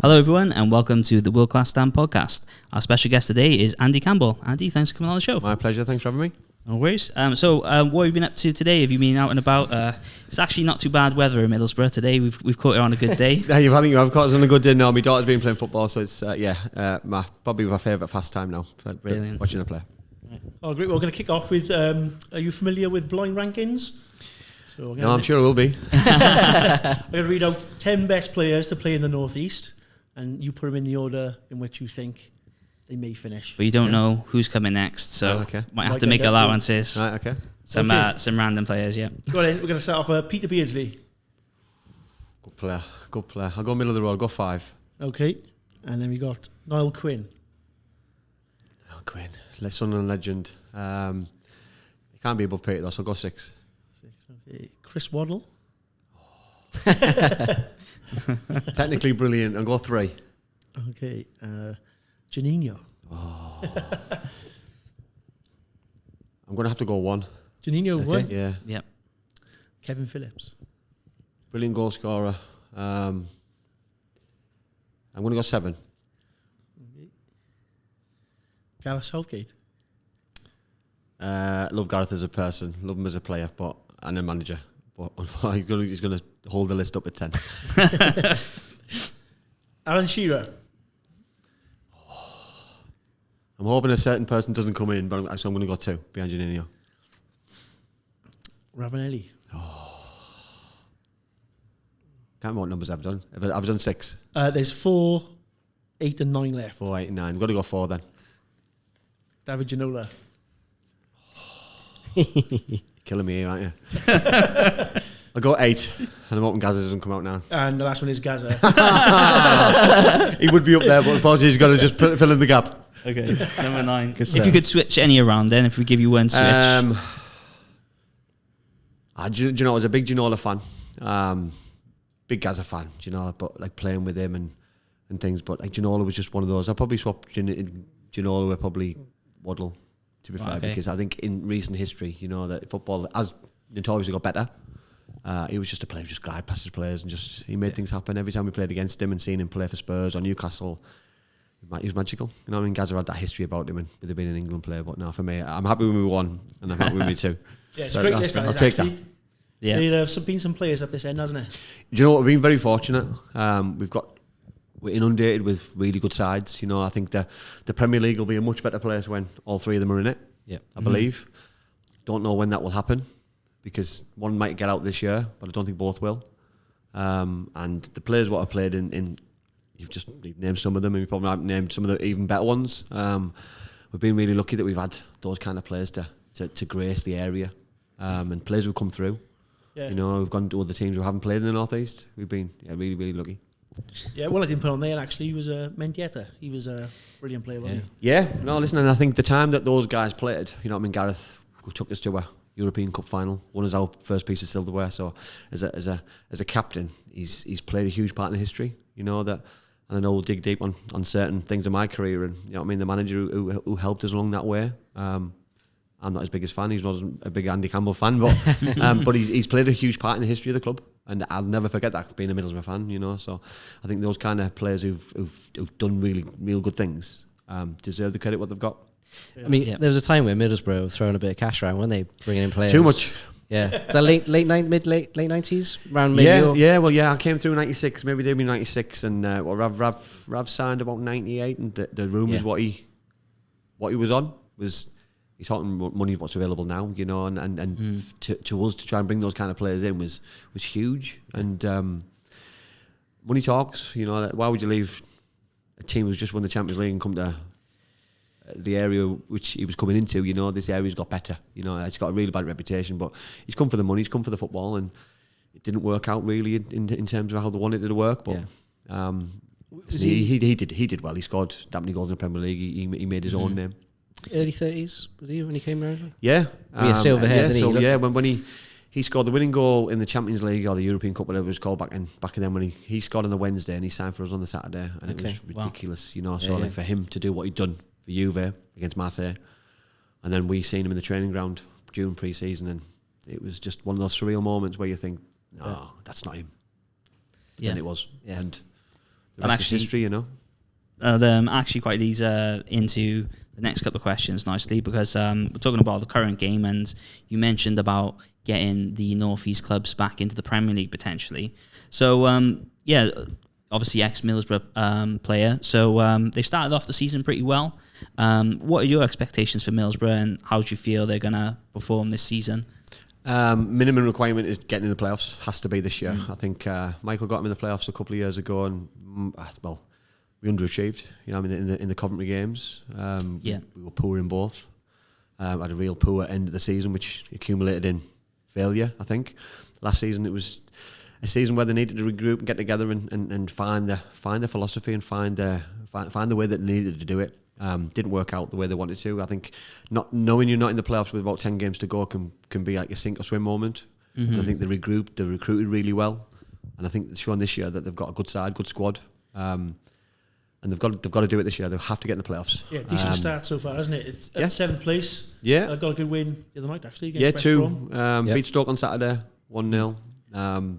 Hello everyone and welcome to the World Class Stand podcast. Our special guest today is Andy Campbell. Andy, thanks for coming on the show. My pleasure, thanks for having me. No worries. So what have you been up to today? Have you been out and about? It's actually not too bad weather in Middlesbrough today. We've caught it on a good day. I think you have caught us on a good day now. My daughter's been playing football, so it's probably my favourite pastime now. Brilliant. Watching her play. Oh, great. We're going to kick off with, are you familiar with blind rankings? So No, I'm sure it will be. I'm going to read out 10 best players to play in the North East, and you put them in the order in which you think they may finish. But you don't know who's coming next, so might have to make allowances. Right, okay. Some random players, yeah. Go on in. We're going to start off Peter Beardsley. Good player. I'll go middle of the road. I'll go 5. Okay. And then we got Niall Quinn. Oh, Quinn. Sunderland legend. He can't be above Peter though, so I'll go 6. Okay. Chris Waddle. Technically brilliant. I'll go 3. Okay. Janino. Oh. I'm going to have to go 1. Janino, Okay. 1? Yeah. Yep. Kevin Phillips. Brilliant goal scorer. I'm going to go 7. Okay. Gareth Southgate. Love Gareth as a person, love him as a player, and a manager. But he's going to hold the list up at 10. Alan Shearer. I'm hoping a certain person doesn't come in, but I'm going to go 2 behind Janino. Ravanelli. Can't remember what numbers I've done. I've done 6. There's 4, 8 and 9 left. 4, 8, and 9. I've got to go 4 then. David Ginola. Killing me here, aren't you? I'll go 8, and I'm hoping Gaza doesn't come out now. And the last one is Gaza. He would be up there, but unfortunately he's got to just fill in the gap. Okay, number 9. If you could switch any around then, if we give you one switch. Do you know, I was a big Ginola fan. Big Gaza fan, do you know, but like playing with him and things. But like Ginola was just one of those. I'd probably swap Ginola with probably Waddle, to be fair, because I think in recent history, you know, that football has notoriously got better. He was just a player who just glide past his players and he made things happen. Every time we played against him and seen him play for Spurs or Newcastle, he was magical. You know what I mean? Gaza had that history about him and with him being an England player. But no, for me, I'm happy with me 1 and I'm happy with me 2. Yeah, it's a great list. I'll take that. Yeah. There's been some players up this end, hasn't it? Do you know what? We've been very fortunate. We're inundated with really good sides. You know, I think the Premier League will be a much better place when all 3 of them are in it. Yeah, I believe. Don't know when that will happen because one might get out this year, but I don't think both will. And the players what I played in you've named some of them, and you probably haven't named some of the even better ones. We've been really lucky that we've had those kind of players to grace the area, and players who've come through. Yeah. You know, we've gone to other teams who haven't played in the North East. We've been really, really lucky. Yeah, well, I didn't put on there actually. He was Mendieta. He was a brilliant player, wasn't he? Yeah, no, listen, and I think the time that those guys played, you know what I mean, Gareth took us to a European Cup final, won us our first piece of silverware. So as a captain, he's played a huge part in the history. You know that, and I know we'll dig deep on certain things in my career, and you know what I mean, the manager who helped us along that way. I'm not his biggest fan. He's not a big Andy Campbell fan, but he's played a huge part in the history of the club, and I'll never forget that being a Middlesbrough fan. You know, so I think those kind of players who've done real good things deserve the credit what they've got. Yeah. I mean, there was a time where Middlesbrough were throwing a bit of cash around when they bringing in players. Too much. Yeah, is that late 90s around maybe? Yeah. I came through 96, maybe they be 96, and Rav signed about 98, and the rumours what he was on was. He's talking money what's available now, you know, and to us to try and bring those kind of players in was huge. And money talks, you know. Why would you leave a team who's just won the Champions League and come to the area which he was coming into? You know, this area's got better. You know, it's got a really bad reputation, but he's come for the money, he's come for the football, and it didn't work out really in terms of how they wanted it to work. But he did well. He scored that many goals in the Premier League. He made his own name. Early 30s was he when he came around? Yeah, silver hair. When he scored the winning goal in the Champions League or the European Cup, whatever it was called back then, when he scored on the Wednesday and he signed for us on the Saturday, and it was ridiculous, you know. So for him to do what he'd done for Juve against Marseille, and then we seen him in the training ground during pre-season, and it was just one of those surreal moments where you think, no, that's not him. And it was, and the rest is history, you know. Actually quite leads into the next couple of questions nicely, because we're talking about the current game, and you mentioned about getting the North East clubs back into the Premier League potentially. So obviously ex-Middlesbrough player. So they started off the season pretty well. What are your expectations for Middlesbrough, and how do you feel they're going to perform this season? Minimum requirement is getting in the playoffs. Has to be this year. I think Michael got him in the playoffs a couple of years ago, and we underachieved. You know, I mean, in the Coventry games, we were poor in both. Had a real poor end of the season, which accumulated in failure. I think last season it was a season where they needed to regroup and get together and find their philosophy and find the way that they needed to do it. Didn't work out the way they wanted to. I think not knowing you're not in the playoffs with about 10 games to go can be like a sink or swim moment. And I think they regrouped, they recruited really well, and I think they've shown this year that they've got a good side, good squad. And they've got to do it this year. They have to get in the playoffs. Yeah, decent start so far, isn't it? It's at 7th place. Yeah, got a good win the other night actually. Against West Brom. Beat Stoke on Saturday 1-0.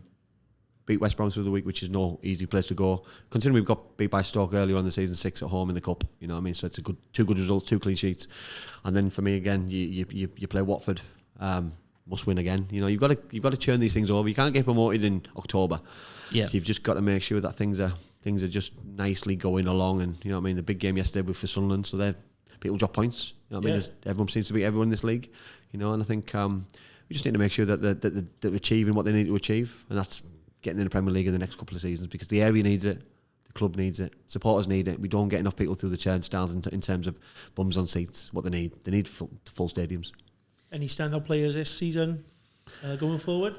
Beat West Brom through the week, which is no easy place to go. Considering we've got beat by Stoke earlier on the season, 6 at home in the cup. You know what I mean? So it's two good results, 2 clean sheets. And then for me again, you play Watford. Must win again. You know, you've got to churn these things over. You can't get promoted in October. Yeah. So you've just got to make sure that things are just nicely going along. And you know what I mean, the big game yesterday was for Sunderland, so people drop points. You know what I mean? Everyone seems to beat everyone in this league. You know, and I think we just need to make sure that they're achieving what they need to achieve, and that's getting in the Premier League in the next couple of seasons, because the area needs it, the club needs it, supporters need it. We don't get enough people through the turnstiles in terms of bums on seats. What they need full stadiums. Any standout players this season going forward?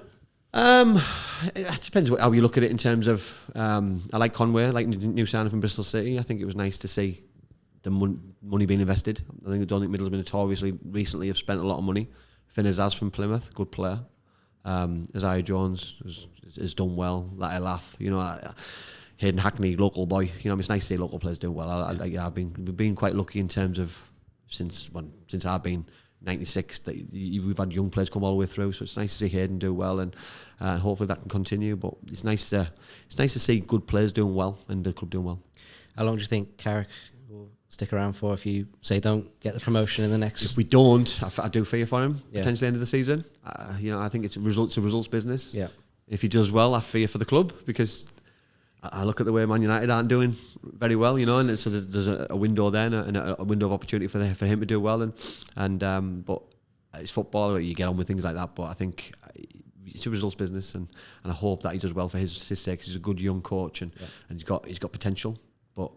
It depends how you look at it in terms of I like Conway, I like new signing from Bristol City. I think it was nice to see the money being invested. I don't think Middlesbrough notoriously recently have spent a lot of money. Finn Azaz from Plymouth, good player. Isaiah Jones has done well. Like Lath, you know, Hayden Hackney, local boy. You know, it's nice to see local players doing well. We've been quite lucky in terms of since I've been 96 that we've had young players come all the way through. So it's nice to see Hayden do well, and hopefully that can continue. But it's nice to see good players doing well and the club doing well. How long do you think Carrick will stick around for if you say don't get the promotion in the next? If we don't, I do fear for him potentially end of the season. You know, I think it's a results business. Yeah. If he does well, I fear for the club, because I look at the way Man United aren't doing very well, you know, and so there's a window there and a window of opportunity for him to do well, and but it's football, you get on with things like that. But I think it's a results business, and I hope that he does well for his sake. He's a good young coach, and he's got potential. But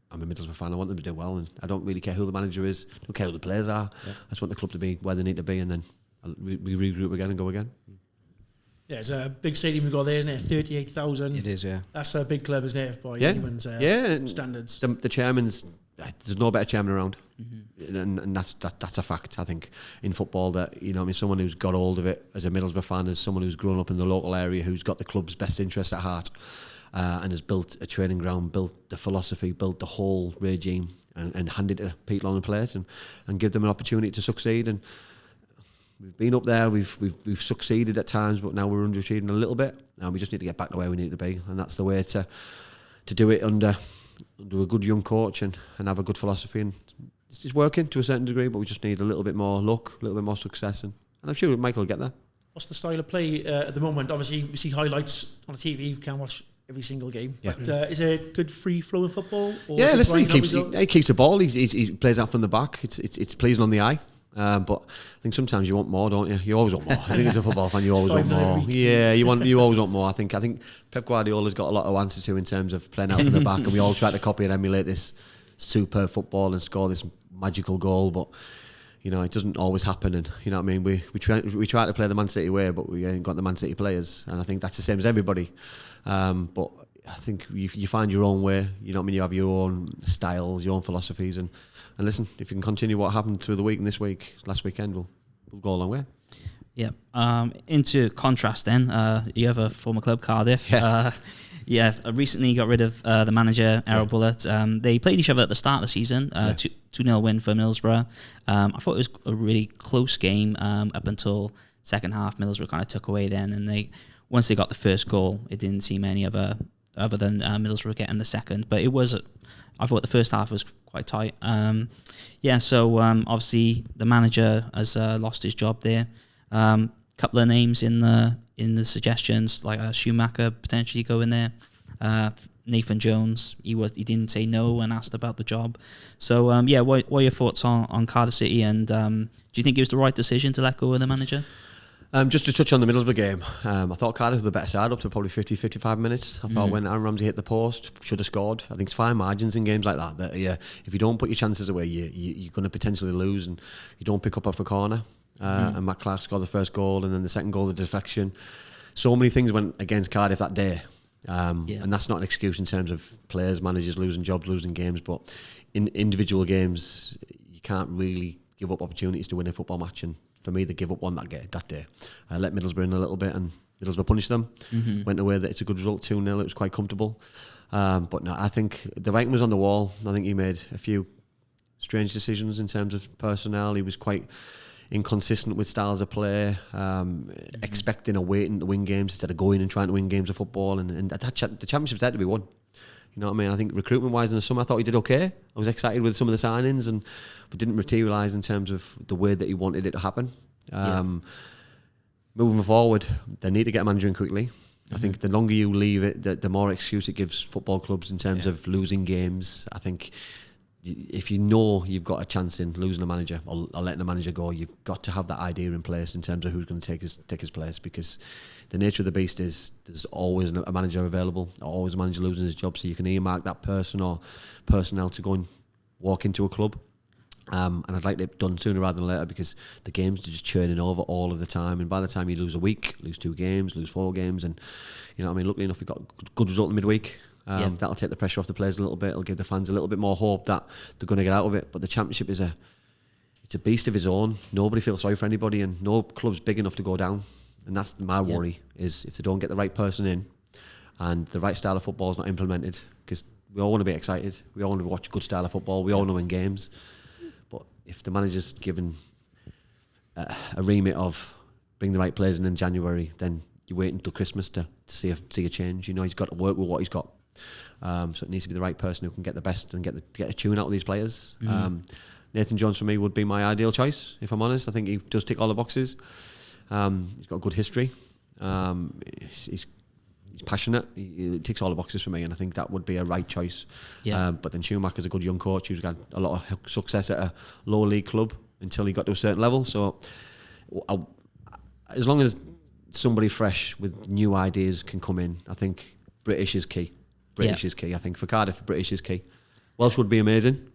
I'm a Middlesbrough fan. I want them to do well, and I don't really care who the manager is. I don't care who the players are. I just want the club to be where they need to be, and then we regroup again and go again. Yeah, it's a big stadium we've got there, isn't it? 38,000. It is, yeah. That's a big club, isn't it, by anyone's standards. The chairman's, there's no better chairman around. And that's a fact, I think, in football, that, you know, I mean, someone who's got hold of it as a Middlesbrough fan, as someone who's grown up in the local area, who's got the club's best interests at heart, and has built a training ground, built the philosophy, built the whole regime, and handed it to people on the plate and give them an opportunity to succeed. And we've been up there, we've succeeded at times, but now we're underachieving a little bit, and we just need to get back to where we need to be, and that's the way to do it under a good young coach and have a good philosophy. And it's working to a certain degree, but we just need a little bit more luck, a little bit more success, and I'm sure Michael will get there. What's the style of play at the moment? Obviously, we see highlights on the TV. You can't watch every single game. Yeah. But is it good free flowing football? Or listen, he keeps the ball. He plays out from the back. It's pleasing on the eye. But I think sometimes you want more, don't you? You always want more. I think as a football fan, you always want more. Yeah, you always want more. I think Pep Guardiola's got a lot to answer to in terms of playing out from the back, and we all try to copy and emulate this superb football and score this magical goal, but you know, it doesn't always happen. And you know what I mean, we try to play the Man City way, but we ain't got the Man City players, and I think that's the same as everybody. But I think you find your own way. You know what I mean? You have your own styles, your own philosophies, and listen, if you can continue what happened through the week and this week, last weekend, we'll go a long way. Yeah. Into contrast then, you have a former club, Cardiff. Recently got rid of the manager, Errol Bulut. They played each other at the start of the season, 2-0 win for Middlesbrough. I thought it was a really close game up until second half. Middlesbrough kind of took away then, and once they got the first goal, it didn't seem any other other than Middlesbrough getting the second. But it was, I thought the first half was quite tight. So obviously the manager has lost his job there. Couple of names in the suggestions, like Schumacher potentially going there. Nathan Jones, he didn't say no and asked about the job. So what are your thoughts on Cardiff City, and do you think it was the right decision to let go of the manager? Just to touch on the Middlesbrough game, I thought Cardiff were the better side up to probably 50-55 minutes. I thought when Aaron Ramsey hit the post, should have scored. I think it's fine margins in games like that if you don't put your chances away, you're going to potentially lose, and you don't pick up off a corner. And Matt Clark scored the first goal, and then the second goal, the deflection. So many things went against Cardiff that day. And that's not an excuse in terms of players, managers losing jobs, losing games, but in individual games, you can't really give up opportunities to win a football match. And for me, they give up one that day. I let Middlesbrough in a little bit, and Middlesbrough punished them. Went away that it's a good result, 2-0. It was quite comfortable. But no, I think the writing was on the wall. I think he made a few strange decisions in terms of personnel. He was quite inconsistent with styles of play, expecting or waiting to win games instead of going and trying to win games of football. And the Championship's there to be won. You know what I mean? I think recruitment-wise in the summer, I thought he did okay. I was excited with some of the signings, but didn't materialise in terms of the way that he wanted it to happen. Moving forward, they need to get a manager in quickly. I think the longer you leave it, the more excuse it gives football clubs in terms of losing games. I think if you know you've got a chance in losing a manager or letting a manager go, you've got to have that idea in place in terms of who's going to take his place, because the nature of the beast is there's always a manager available, always a manager losing his job, so you can earmark that person or personnel to go and walk into a club. And I'd like it done sooner rather than later, because the games are just churning over all of the time, and by the time you lose a week, lose 2 games, lose 4 games, and you know what I mean, luckily enough we got a good result in midweek. That'll take the pressure off the players a little bit. It'll give the fans a little bit more hope that they're going to get out of it. But the Championship is a beast of its own. Nobody feels sorry for anybody, and no club's big enough to go down. And that's my worry, is if they don't get the right person in and the right style of football is not implemented, because we all want to be excited, we all want to watch a good style of football, we all want to win games. But if the manager's given a remit of bring the right players in January, then you wait until Christmas to see a change. You know, he's got to work with what he's got. So it needs to be the right person who can get the best and get a tune out of these players. Nathan Jones for me would be my ideal choice, if I'm honest. I think he does tick all the boxes. He's got a good history. He's passionate. He ticks all the boxes for me, and I think that would be a right choice. But then Schumacher's a good young coach who's got a lot of success at a lower league club until he got to a certain level. So as long as somebody fresh with new ideas can come in, I think British is key. British is key. I think for Cardiff, British is key. Welsh would be amazing,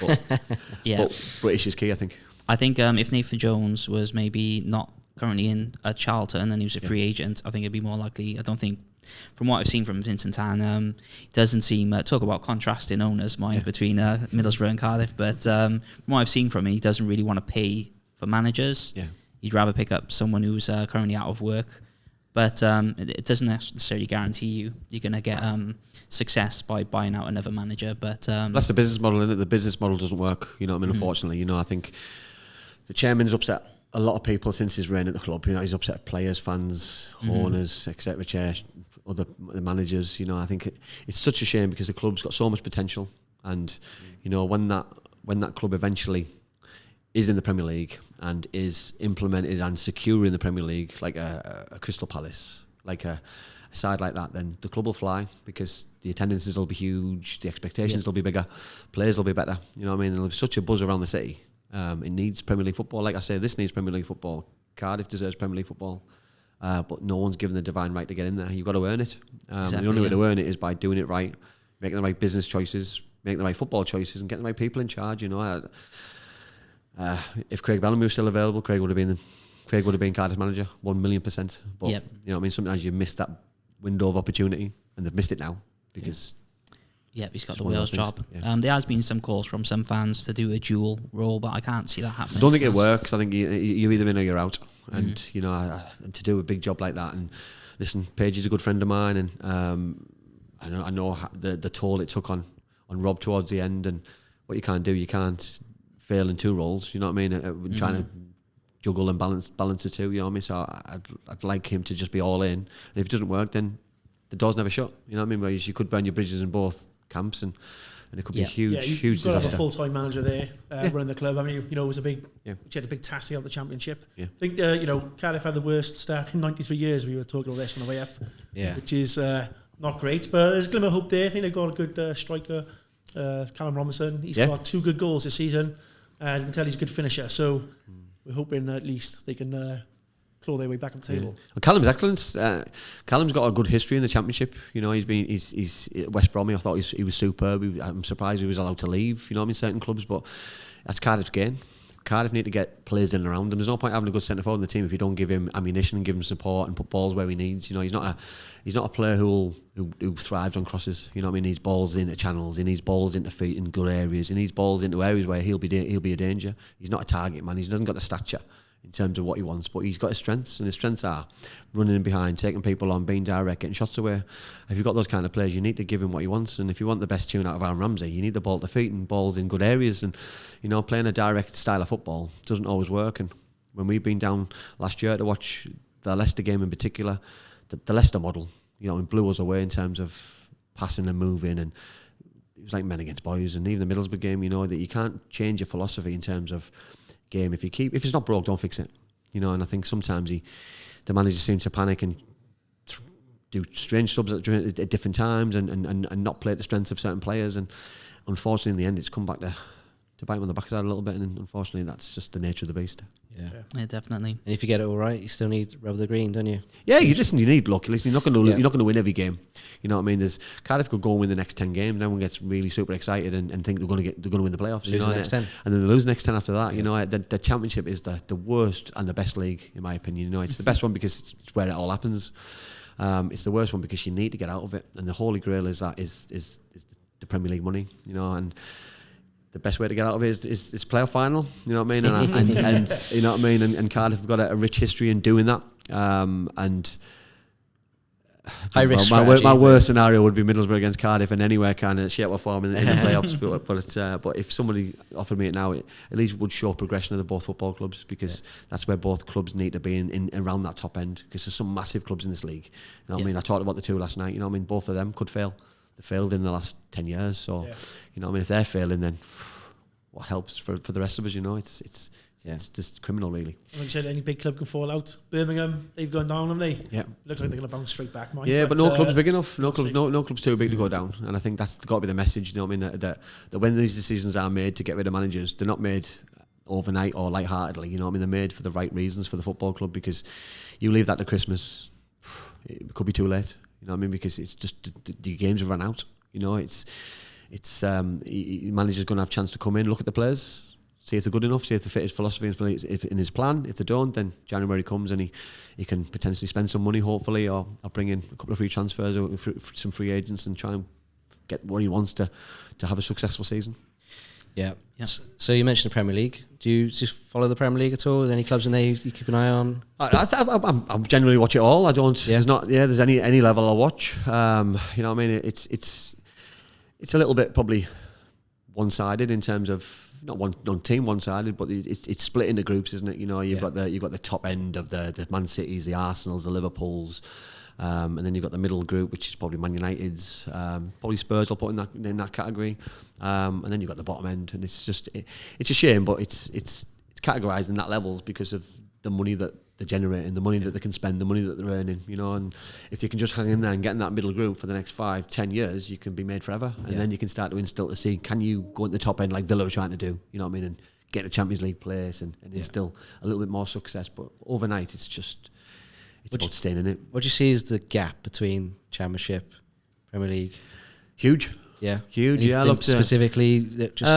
but, but British is key, I think. I think if Nathan Jones was maybe not currently in Charlton and he was a free agent, I think it'd be more likely. I don't think, from what I've seen from Vincent Tan, it doesn't seem, talk about contrasting owners' minds between Middlesbrough and Cardiff, but from what I've seen from him, he doesn't really want to pay for managers. He'd rather pick up someone who's currently out of work. But it doesn't necessarily guarantee you're going to get success by buying out another manager. But that's the business model, isn't it? The business model doesn't work. You know what I mean? Unfortunately, you know, I think the chairman's upset a lot of people since his reign at the club. You know, he's upset players, fans, owners, etc. Other managers. You know, I think it's such a shame, because the club's got so much potential, and you know, when that club eventually is in the Premier League and is implemented and secure in the Premier League, like a Crystal Palace, like a side like that, then the club will fly, because the attendances will be huge, the expectations will be bigger, players will be better. You know what I mean? There'll be such a buzz around the city. It needs Premier League football. Like I say, this needs Premier League football. Cardiff deserves Premier League football. But no one's given the divine right to get in there. You've got to earn it. The only way to earn it is by doing it right, making the right business choices, making the right football choices, and getting the right people in charge. You know, if Craig Bellamy was still available, Craig would have been Cardiff manager, 1,000,000%. But you know what I mean, sometimes you miss that window of opportunity, and they've missed it now because he's got the Wales job. There has been some calls from some fans to do a dual role, but I can't see that happening. I don't think it works. I think you're either in or you're out, and you know, to do a big job like that. And listen, Paige is a good friend of mine, and I know the toll it took on Rob towards the end, and what you can't do, you can't fail in 2 roles. You know what I mean? Trying to juggle and balance the two. You know what I mean? So I'd like him to just be all in, and if it doesn't work, then the door's never shut. You know what I mean? Where you could burn your bridges in both camps, and it could be a huge you've got to have disaster. a full-time manager there running the club. I mean, it was a big. Yeah. She had a big task to get out the Championship. Yeah. I think Cardiff had the worst start in 93 years. We were talking all this on the way up. Yeah. Which is not great, but there's a glimmer of hope there. I think they've got a good striker, Callum Robinson. He's got 2 good goals this season, and you can tell he's a good finisher. So we're hoping at least they can claw their way back on the table. Well, Callum's excellent. Callum's got a good history in the Championship. He's at West Brom. I thought he was superb. I'm surprised he was allowed to leave. Certain clubs, but that's Cardiff's game. Cardiff need to get players in and around him. There's no point having a good centre forward in the team if you don't give him ammunition and give him support and put balls where he needs. He's not a player who thrives on crosses. He needs balls into channels. He needs balls into feet in good areas. He needs balls into areas where he'll be a danger. He's not a target man. He doesn't got the stature in terms of what he wants, but he's got his strengths, and his strengths are running in behind, taking people on, being direct, getting shots away. If you've got those kind of players, you need to give him what he wants, and if you want the best tune out of Aaron Ramsey, you need the ball to feet and balls in good areas, and playing a direct style of football doesn't always work. And when we've been down last year to watch the Leicester game in particular, the Leicester model, blew us away in terms of passing and moving, and it was like men against boys. And even the Middlesbrough game, that you can't change your philosophy in terms of game. If it's not broke, don't fix it. And I think sometimes the managers seem to panic and do strange subs at different times and not play at the strengths of certain players. And unfortunately, in the end, it's come back to bite him on the backside a little bit. And unfortunately, that's just the nature of the beast. Yeah, definitely. And if you get it all right, you still need rub the green, don't you? Yeah, you need luck. Listen, you're not going to win every game. You know what I mean? There's Cardiff could go and win the next 10 games, and everyone gets really super excited and think they're going to win the playoffs. Lose the next 10, and then they lose the next 10 after that. The Championship is the worst and the best league in my opinion. It's the best one because it's where it all happens. It's the worst one because you need to get out of it, and the holy grail is the Premier League money. And the best way to get out of it is playoff final. You know what I mean? And you know what I mean? And Cardiff have got a rich history in doing that. And high risk my worst scenario would be Middlesbrough against Cardiff in anywhere kind of shape or form in the playoffs. But if somebody offered me it now, it at least would show progression of the both football clubs, because that's where both clubs need to be in around that top end, because there's some massive clubs in this league. You know what I mean? I talked about the 2 last night. You know what I mean? Both of them could fail. They failed in the last 10 years. So, you know what I mean? If they're failing, then what helps for the rest of us, it's just criminal, really. Like you said, any big club can fall out. Birmingham, they've gone down, haven't they? Yeah. Looks like they're going to bounce straight back, Mike. Yeah, but no club's big enough. No club's too big to go down. And I think that's got to be the message, you know what I mean? That when these decisions are made to get rid of managers, they're not made overnight or lightheartedly, you know what I mean? They're made for the right reasons for the football club, because you leave that to Christmas, it could be too late, you know what I mean? Because it's just, the games have run out. Manager's going to have a chance to come in, look at the players, see if they're good enough, see if they fit his philosophy in his plan. If they don't, then January comes and he can potentially spend some money, hopefully, or bring in a couple of free transfers or some free agents and try and get what he wants to have a successful season. Yeah. So you mentioned the Premier League. Do you just follow the Premier League at all? Are there any clubs in there you keep an eye on? I generally watch it all. I don't. There's any level I watch. You know what I mean? It's a little bit probably one-sided in terms of not one team one-sided, but it's split into groups, isn't it? You've got the top end of the Man Cities, the Arsenals, the Liverpools, and then you've got the middle group, which is probably Man United's, probably Spurs. I'll put in that category, and then you've got the bottom end, and it's a shame, but it's categorised in that levels because of the money that they're generating, the money that they can spend, the money that they're earning, and if you can just hang in there and get in that middle group for the next 5-10 years, you can be made forever, and then you can start to instill to see, can you go into the top end like Villa are trying to do, you know what I mean, and get a Champions League place and instill a little bit more success. But overnight, it's about staying in it. What do you see as the gap between Championship, Premier League? Huge. Yeah. Huge. Anything Look, specifically that just...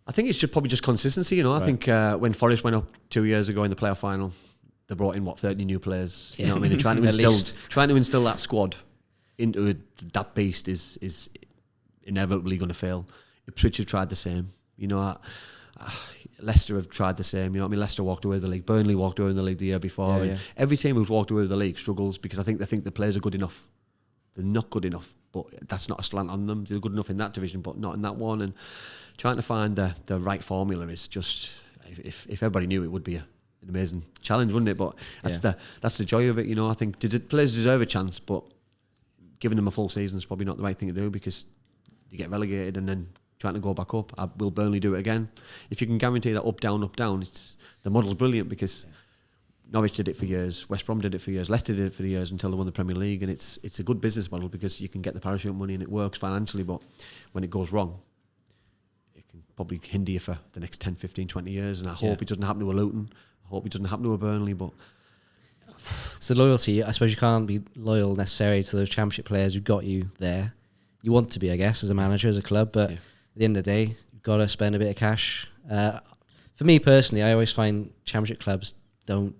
I think it's probably just consistency, Right. I think when Forest went up 2 years ago in the playoff final, they brought in 30 new players. You know what I mean? And trying to instill that squad into that beast is inevitably going to fail. Ipswich have tried the same. Leicester have tried the same. You know what I mean? Leicester walked away with the league. Burnley walked away with the league the year before. And every team who's walked away with the league struggles because they think the players are good enough. They're not good enough, but that's not a slant on them. They're good enough in that division, but not in that one. And trying to find the right formula is just, if everybody knew, it would be an an amazing challenge, wouldn't it? But that's the joy of it, you know. I think players deserve a chance, but giving them a full season is probably not the right thing to do, because you get relegated and then trying to go back up. Will Burnley do it again? If you can guarantee that up, down, the model's brilliant, because Norwich did it for years, West Brom did it for years, Leicester did it for years until they won the Premier League, and it's a good business model because you can get the parachute money and it works financially, but when it goes wrong, it can probably hinder you for the next 10, 15, 20 years, and I hope it doesn't happen to a Luton, I hope it doesn't happen to a Burnley, but it's the loyalty. I suppose you can't be loyal necessarily to those Championship players who got you there. You want to be, I guess, as a manager, as a club, but at the end of the day, you've got to spend a bit of cash. For me personally, I always find Championship clubs don't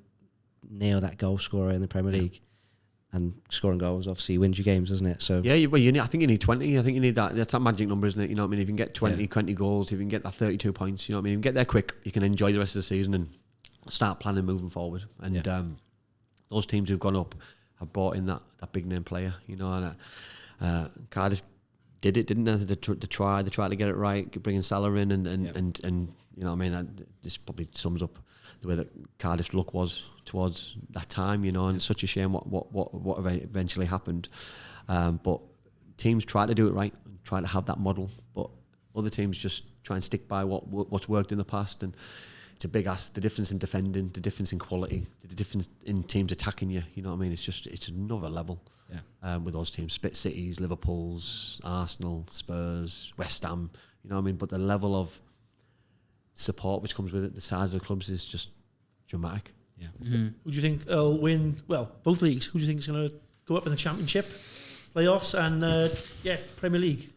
nail that goal scorer in the Premier League, and scoring goals obviously wins you games, doesn't it? So I think you need 20. I think you need that's that magic number, isn't it? You know what I mean? If you can get 20 goals, if you can get that 32 points, you know what I mean? If you can get there quick, you can enjoy the rest of the season and start planning moving forward. And those teams who've gone up have brought in that big name player, you know. And Cardiff did it, didn't they? They tried to get it right, bringing Salah in, and you know what I mean? This probably sums up the way that Cardiff's luck was towards that time, you know, and it's such a shame what eventually happened. But teams try to do it right and try to have that model, but other teams just try and stick by what's worked in the past, and it's a big ask. The difference in defending, the difference in quality, the difference in teams attacking you, you know what I mean? It's another level with those teams. Cities, Liverpool's, Arsenal, Spurs, West Ham, you know what I mean? But the level of support which comes with it, the size of the clubs, is just dramatic. Yeah. Mm-hmm. Who do you think will win? Well, both leagues. Who do you think is going to go up in the Championship, playoffs, and Premier League?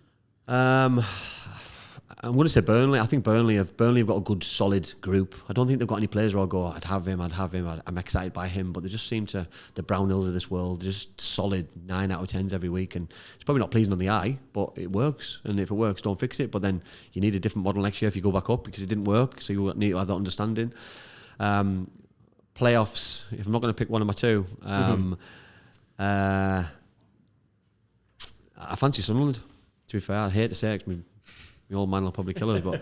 I'm going to say Burnley. I think Burnley have got a good, solid group. I don't think they've got any players where I'll go, I'd have him, I'm excited by him, but they just seem to, the Brownhills of this world, they're just solid 9 out of 10s every week, and it's probably not pleasing on the eye, but it works, and if it works, don't fix it. But then you need a different model next year if you go back up, because it didn't work, so you need to have that understanding. Playoffs, if I'm not going to pick one of my two, I fancy Sunderland, to be fair. I hate to say it, my old man will probably kill us, but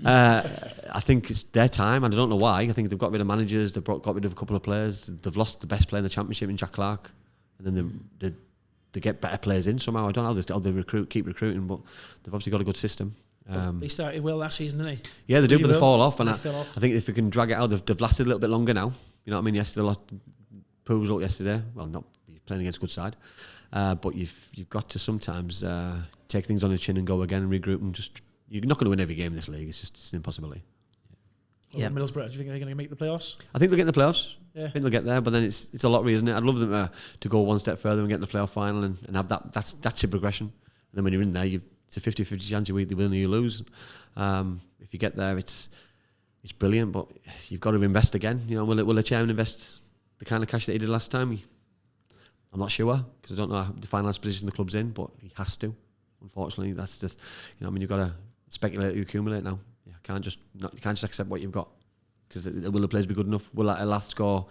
I think it's their time, and I don't know why. I think they've got rid of managers, they've got rid of a couple of players, they've lost the best player in the Championship in Jack Clark, and then they get better players in somehow. I don't know how they keep recruiting, but they've obviously got a good system. They started well last season, didn't they? Yeah, they do, but they fall off, and I think if we can drag it out, they've lasted a little bit longer now. You know what I mean? Yesterday, poor result yesterday. Well, not playing against a good side, but you've got to sometimes take things on the chin and go again and regroup, and just, you're not going to win every game in this league. It's an impossibility. Yeah. Middlesbrough, do you think they're going to make the playoffs? I think they'll get in the playoffs. Yeah. I think they'll get there, but then it's a lottery, isn't it? I'd love them to go one step further and get in the playoff final and have that. That's your progression. And then when you're in there, it's a 50-50 chance you either win or you lose. If you get there, it's brilliant, but you've got to invest again. You know, will the chairman invest the kind of cash that he did last time? I'm not sure, because I don't know the finance position the club's in, but he has to. Unfortunately, that's just, you know, I mean, you've got to speculate, you accumulate now. You can't just accept what you've got, because will the players be good enough? Will Elath score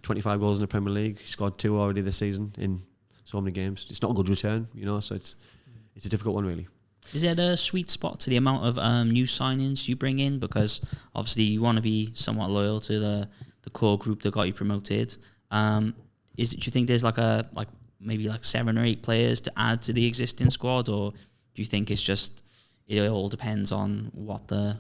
25 goals in the Premier League? He scored 2 already this season in so many games. It's not a good return, you know, so it's a difficult one, really. Is there a sweet spot to the amount of new signings you bring in? Because obviously you want to be somewhat loyal to the core group that got you promoted. Do you think there's maybe 7 or 8 players to add to the existing squad, or do you think it's just it all depends on what the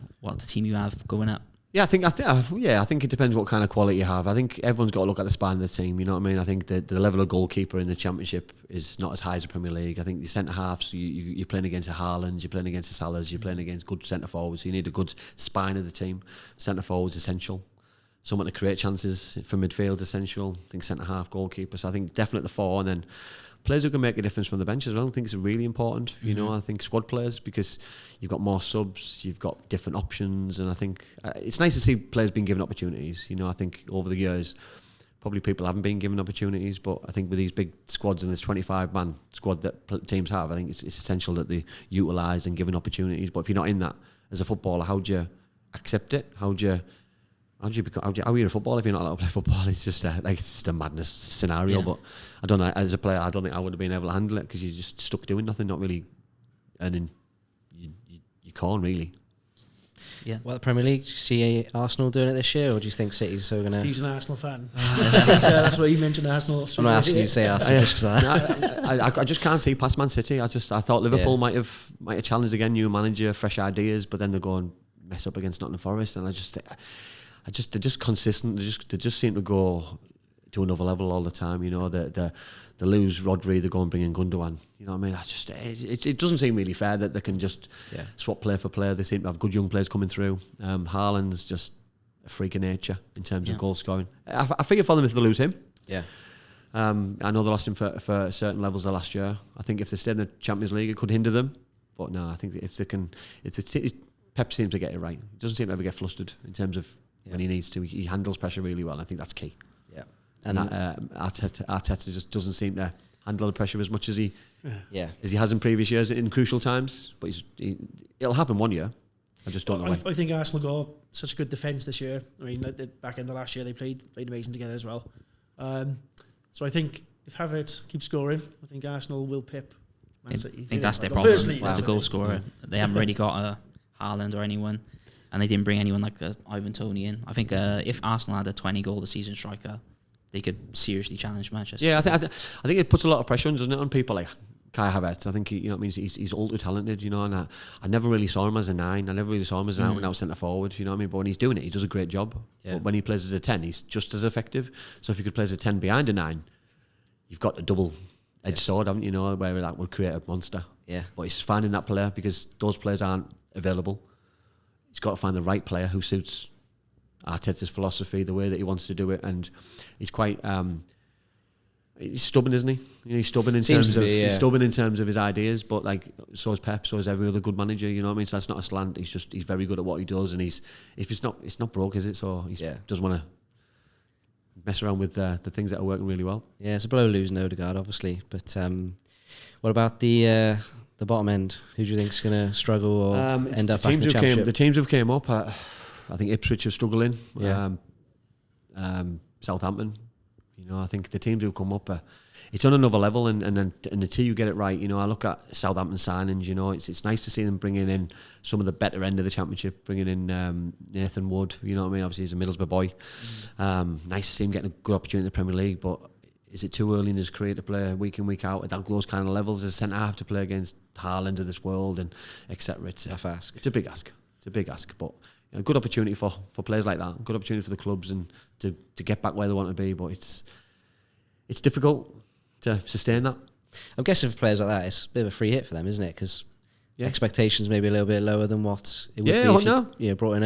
team you have going up? Yeah, I think it depends what kind of quality you have. I think everyone's got to look at the spine of the team. You know what I mean? I think the level of goalkeeper in the Championship is not as high as the Premier League. I think the centre halves, you're playing against the Haalands, you're playing against the Salahs, you're playing against good centre forwards. So you need a good spine of the team. Centre forwards essential. Someone to create chances for midfield essential. I think centre half, goalkeeper. So I think definitely the 4, and then players who can make a difference from the bench as well. I think it's really important. You know, I think squad players, because you've got more subs, you've got different options, and I think it's nice to see players being given opportunities. You know, I think over the years, probably people haven't been given opportunities, but I think with these big squads and this 25-man squad that teams have, I think it's essential that they utilise and given opportunities. But if you're not in that as a footballer, how do you accept it? How are you a footballer if you're not allowed to play football? It's just it's just a madness scenario. Yeah. But I don't know, as a player, I don't think I would have been able to handle it, because you're just stuck doing nothing, not really earning. You can't really. Yeah. Well, the Premier League, do you see Arsenal doing it this year, or do you think City's so going to... Steve's an Arsenal fan. That's why you mentioned Arsenal. I'm not asking you to say Arsenal just because I just can't see past Man City. I thought Liverpool might have challenged again, new manager, fresh ideas, but then they go and mess up against Nottingham Forest, and they're just consistent. They just seem to go to another level all the time. You know, they lose Rodri, they go and bring in Gundogan. You know what I mean? It doesn't seem really fair that they can just swap player for player. They seem to have good young players coming through. Haaland's just a freak of nature in terms of goal scoring. I figure for them if they lose him. Yeah. I know they lost him for certain levels the last year. I think if they stay in the Champions League, it could hinder them. But no, I think that if they can, Pep seems to get it right. He doesn't seem to ever get flustered in terms of when he needs to. He handles pressure really well. I think that's key. Yeah. And Arteta just doesn't seem to handle the pressure as much as he has in previous years in crucial times. But it'll happen one year. I just don't know when. I think Arsenal got such a good defence this year. I mean, back in the last year they played amazing together as well. So I think if Havertz keeps scoring, I think Arsenal will pip Man City. I think that's their problem. It's the goal scorer. They haven't really got a Haaland or anyone, and they didn't bring anyone like Ivan Toney in. I think if Arsenal had a 20-goal a season striker, they could seriously challenge Manchester. Yeah, I think it puts a lot of pressure on, doesn't it, on people like Kai Havertz. I think he's ultra talented, you know, and I never really saw him as a 9. I never really saw him as an out-and-out centre forward, you know what I mean? But when he's doing it, he does a great job. Yeah. But when he plays as a 10, he's just as effective. So if you could play as a 10 behind a 9, you've got a double-edged sword, haven't you? Know, where that would create a monster. Yeah. But he's finding that player because those players aren't available. He's got to find the right player who suits Arteta's philosophy, the way that he wants to do it, and he's quite he's stubborn, isn't he? You know, he's stubborn in terms of his ideas, but like so is Pep, so is every other good manager. You know what I mean? So that's not a slant. He's very good at what he does, and it's not broke, is it? So he doesn't want to mess around with the things that are working really well. Yeah, it's a blow losing Odegaard, obviously, but what about the bottom end? Who do you think is going to struggle or end up back in the Championship? The teams who came up, I think Ipswich are struggling. Yeah. Southampton, you know, I think the teams who come up, it's on another level, and until you get it right, you know, I look at Southampton signings. You know, it's nice to see them bringing in some of the better end of the Championship, bringing in Nathan Wood. You know what I mean? Obviously, he's a Middlesbrough boy. Nice to see him getting a good opportunity in the Premier League, but is it too early in his career to play week in, week out at those kind of levels as a centre half to play against Haaland of this world and etc. It's a big ask. It's a big ask, but a good opportunity for players like that. A good opportunity for the clubs and to get back where they want to be. But it's difficult to sustain that. I'm guessing for players like that, it's a bit of a free hit for them, isn't it? Because expectations maybe a little bit lower than what it would be if you brought in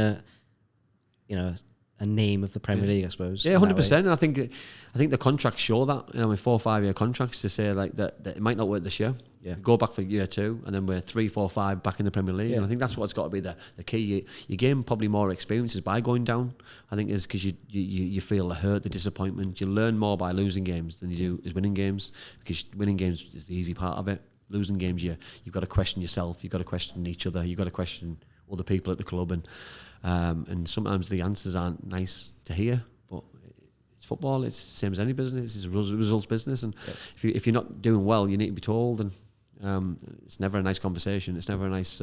a name of the Premier League, I suppose. Yeah, 100%. And I think the contracts show that. You know, with 4 or 5 year contracts to say like that it might not work this year. Yeah. Go back for year 2, and then we're 3, 4, 5 back in the Premier League. Yeah. And I think that's what's got to be the key. You gain probably more experiences by going down. I think is because you feel the hurt, the disappointment. You learn more by losing games than you do is winning games, because winning games is the easy part of it. Losing games, you've got to question yourself. You've got to question each other. You've got to question other people at the club, and sometimes the answers aren't nice to hear. But it's football. It's the same as any business. It's a results business, and if you're not doing well, you need to be told. And it's never a nice conversation. It's never a nice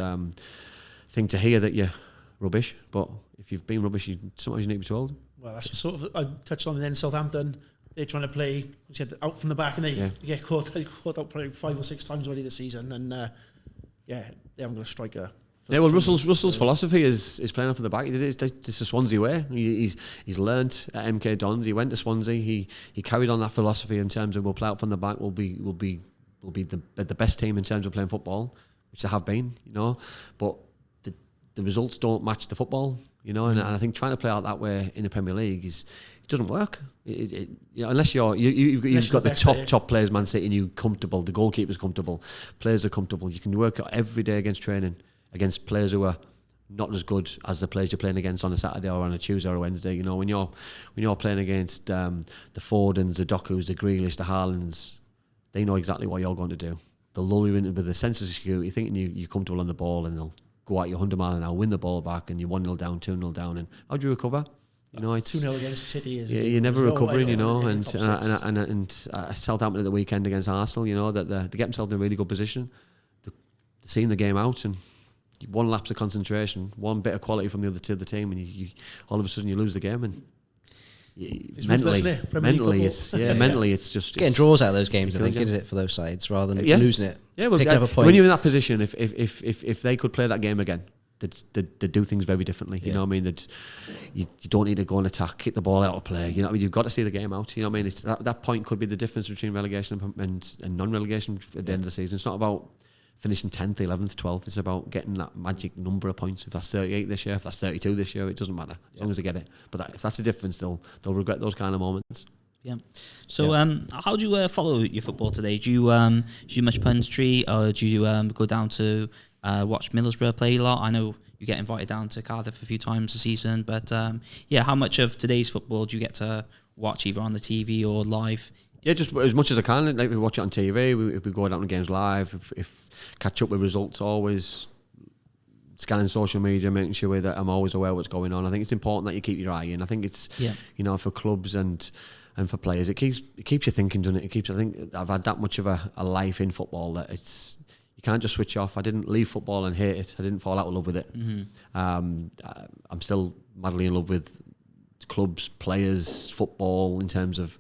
thing to hear that you're rubbish. But if you've been rubbish, sometimes you need to be told. Well, that's sort of I touched on. Then Southampton, they're trying to play, you said, out from the back, and they get caught out probably 5 or 6 times already this season, and they haven't got a striker. Yeah, well, Russell's philosophy is playing off of the back. It's the Swansea way. He's learnt at MK Dons. He went to Swansea. He carried on that philosophy in terms of we'll play out from the back. We'll be the best team in terms of playing football, which they have been, you know. But the results don't match the football, you know. And I think trying to play out that way in the Premier League it doesn't work. Unless you've got the top players, Man City, and you comfortable. The goalkeeper's comfortable. Players are comfortable. You can work every day against training against players who are not as good as the players you're playing against on a Saturday or on a Tuesday or a Wednesday. You know, when you're playing against the Fordens, the Dokus, the Grealish, the Haalands, they know exactly what you're going to do. They'll lull you into with a sense of security, thinking you're comfortable on the ball, and they'll go at you 100 mile an hour, win the ball back, and you're 1-0 down, 2-0 down, and how do you recover? You know, it's 2-0 against City. You're never recovering, you know. And Southampton at the weekend against Arsenal, you know, that they get themselves in a really good position. They're seeing the game out, and one lapse of concentration, one bit of quality from the other team, and you all of a sudden you lose the game. And it's mentally, mentally, it's just getting draws out of those games. I think is it for those sides rather than losing it. Yeah, well, picking up a point. when you're in that position, if they could play that game again, they'd do things very differently. You know what I mean? You don't need to go and attack, kick the ball out of play. You know what I mean? You've got to see the game out. You know what I mean? It's that point could be the difference between relegation and non-relegation at the end of the season. It's not about finishing 10th, 11th, 12th. It's about getting that magic number of points. If that's 38 this year, if that's 32 this year, it doesn't matter as long as they get it. But if that's the difference, they'll regret those kind of moments. Yeah. So, how do you follow your football today? Do you do much punditry, or do you go down to watch Middlesbrough play a lot? I know you get invited down to Cardiff a few times a season, but how much of today's football do you get to watch either on the TV or live? Yeah, just as much as I can. Like we watch it on TV, if we go down to games live, if catch up with results, always scanning social media, making sure that I'm always aware of what's going on. I think it's important that you keep your eye in. I think it's for clubs and for players, it keeps you thinking, doesn't it? I think I've had that much of a life in football that you can't just switch off. I didn't leave football and hate it. I didn't fall out of love with it. Mm-hmm. I'm still madly in love with clubs, players, football in terms of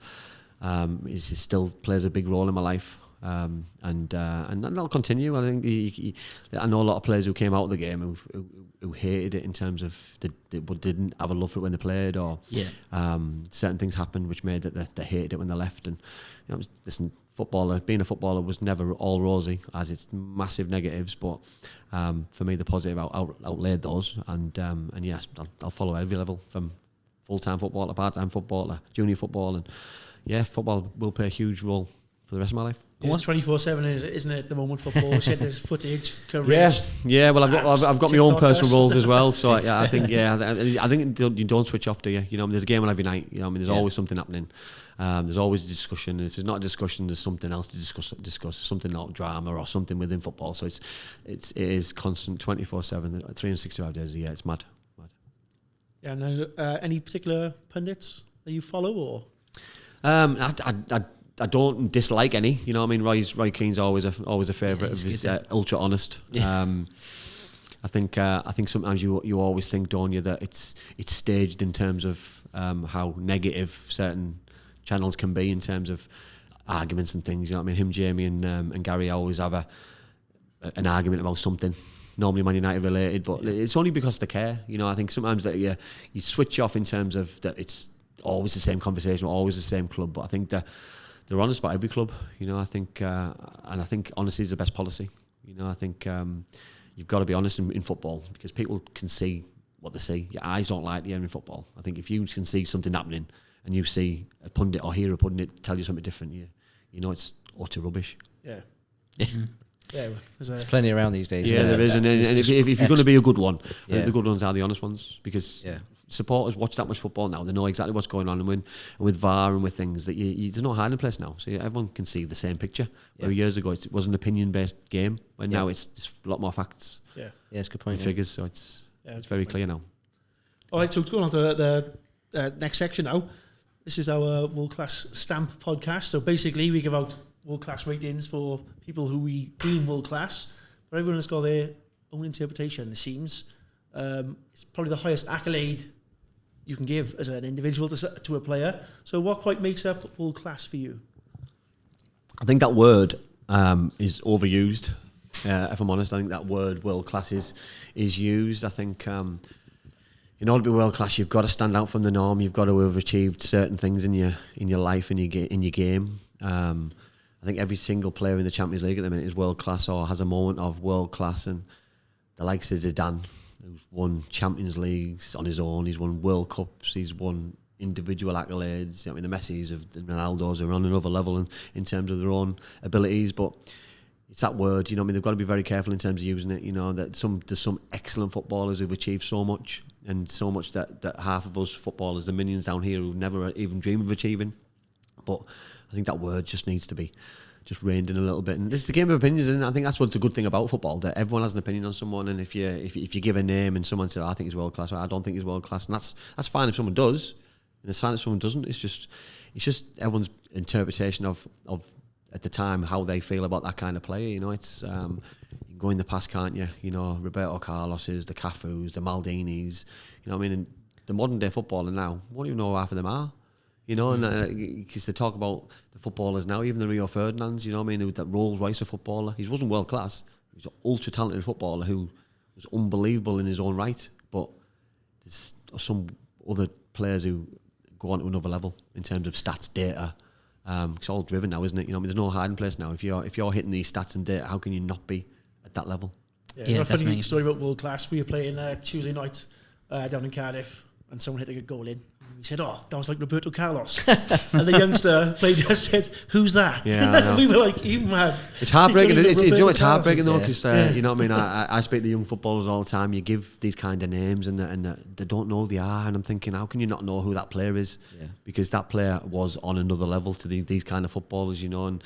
it still plays a big role in my life. And that'll continue. I think I know a lot of players who came out of the game who hated it in terms of they didn't have a love for it when they played, or certain things happened which made that they hated it when they left. And listen, being a footballer was never all rosy, as it's massive negatives. But for me, the positive outlaid those. And yes, I'll follow every level from full-time football to part-time football to junior football, and football will play a huge role for the rest of my life. It's 24/7, isn't it? At the moment, football. There's footage, coverage. Yeah. Well, I've got my own personal roles as well. So I think you don't switch off, do you? You know, there's a game on every night. You know, there's always something happening. There's always a discussion. If there's not a discussion, there's something else to discuss. Something like drama or something within football. So it is constant, 24/7, 365 days a year. It's mad. Yeah. No. Any particular pundits that you follow, or? I don't dislike any. You know what I mean? Roy Keane's always a favourite of his ultra honest. I think sometimes you always think, don't you, that it's staged in terms of how negative certain channels can be in terms of arguments and things. You know what I mean? Him, Jamie, and Gary always have an argument about something. Normally Man United related, but it's only because they care. You know, I think sometimes that you switch off in terms of that it's always the same conversation, always the same club. But I think that they're honest about every club. You know, I think honesty is the best policy. You know, I think you've got to be honest in football, because people can see what they see. Your eyes don't lie to you in football. I think if you can see something happening and you see a pundit or hear a pundit tell you something different, you know it's utter rubbish. Yeah. Yeah, there's plenty around these days. Yeah, there is. And if you're going to be a good one, I think the good ones are the honest ones, because supporters watch that much football now. They know exactly what's going on, and with VAR and with things that there's no hiding place now. So everyone can see the same picture. Where years ago it was an opinion-based game, but now it's a lot more facts. Yeah, it's a good point. Figures, so it's very clear now. All right, so going on to the next section now. This is our World Class Stamp podcast. So basically, we give out world class ratings for people who we deem world class, but everyone has got their own interpretation. It seems it's probably the highest accolade you can give as an individual to a player. So what quite makes up world class for you? I think that word is overused. If I'm honest, I think that word world class is used. I think in order to be world class, you've got to stand out from the norm. You've got to have achieved certain things in your life, in your game. I think every single player in the Champions League at the minute is world class or has a moment of world class, and the likes of Zidane, who's won Champions Leagues on his own, he's won World Cups, he's won individual accolades. I mean, the Messis, the Ronaldos are on another level in terms of their own abilities, but it's that word, you know what I mean? They've got to be very careful in terms of using it. You know, that there's some excellent footballers who've achieved so much, and so much that half of us footballers, the minions down here, who never even dream of achieving. But I think that word just needs to be just reined in a little bit. And it's the game of opinions, and I think that's what's a good thing about football, that everyone has an opinion on someone. And if you give a name and someone says, I think he's world class, or I don't think he's world class, and that's fine if someone does, and it's fine if someone doesn't. It's just everyone's interpretation of at the time how they feel about that kind of player. You know, it's you can go in the past, can't you? You know, Roberto Carlos's, the Cafus, the Maldinis. You know what I mean? And the modern day footballer now, won't even know who half of them are. You know, and because they talk about the footballers now, even the Rio Ferdinands, you know what I mean, that Rolls Royce of footballer. He wasn't world class. He was an ultra talented footballer who was unbelievable in his own right. But there's some other players who go on to another level in terms of stats, data. It's all driven now, isn't it? You know, I mean, there's no hiding place now. If you're hitting these stats and data, how can you not be at that level? Yeah, a funny story about world class. We were playing Tuesday night down in Cardiff, and someone hit a good goal in. And we said, "Oh, that was like Roberto Carlos." And the youngster played us said, "Who's that?" Yeah, we were like, even mad. It's heartbreaking. It's heartbreaking though, because Yeah. you know what I mean. I speak to young footballers all the time. You give these kind of names, and they don't know who they are. And I'm thinking, how can you not know who that player is? Yeah. Because that player was on another level to these kind of footballers, you know. And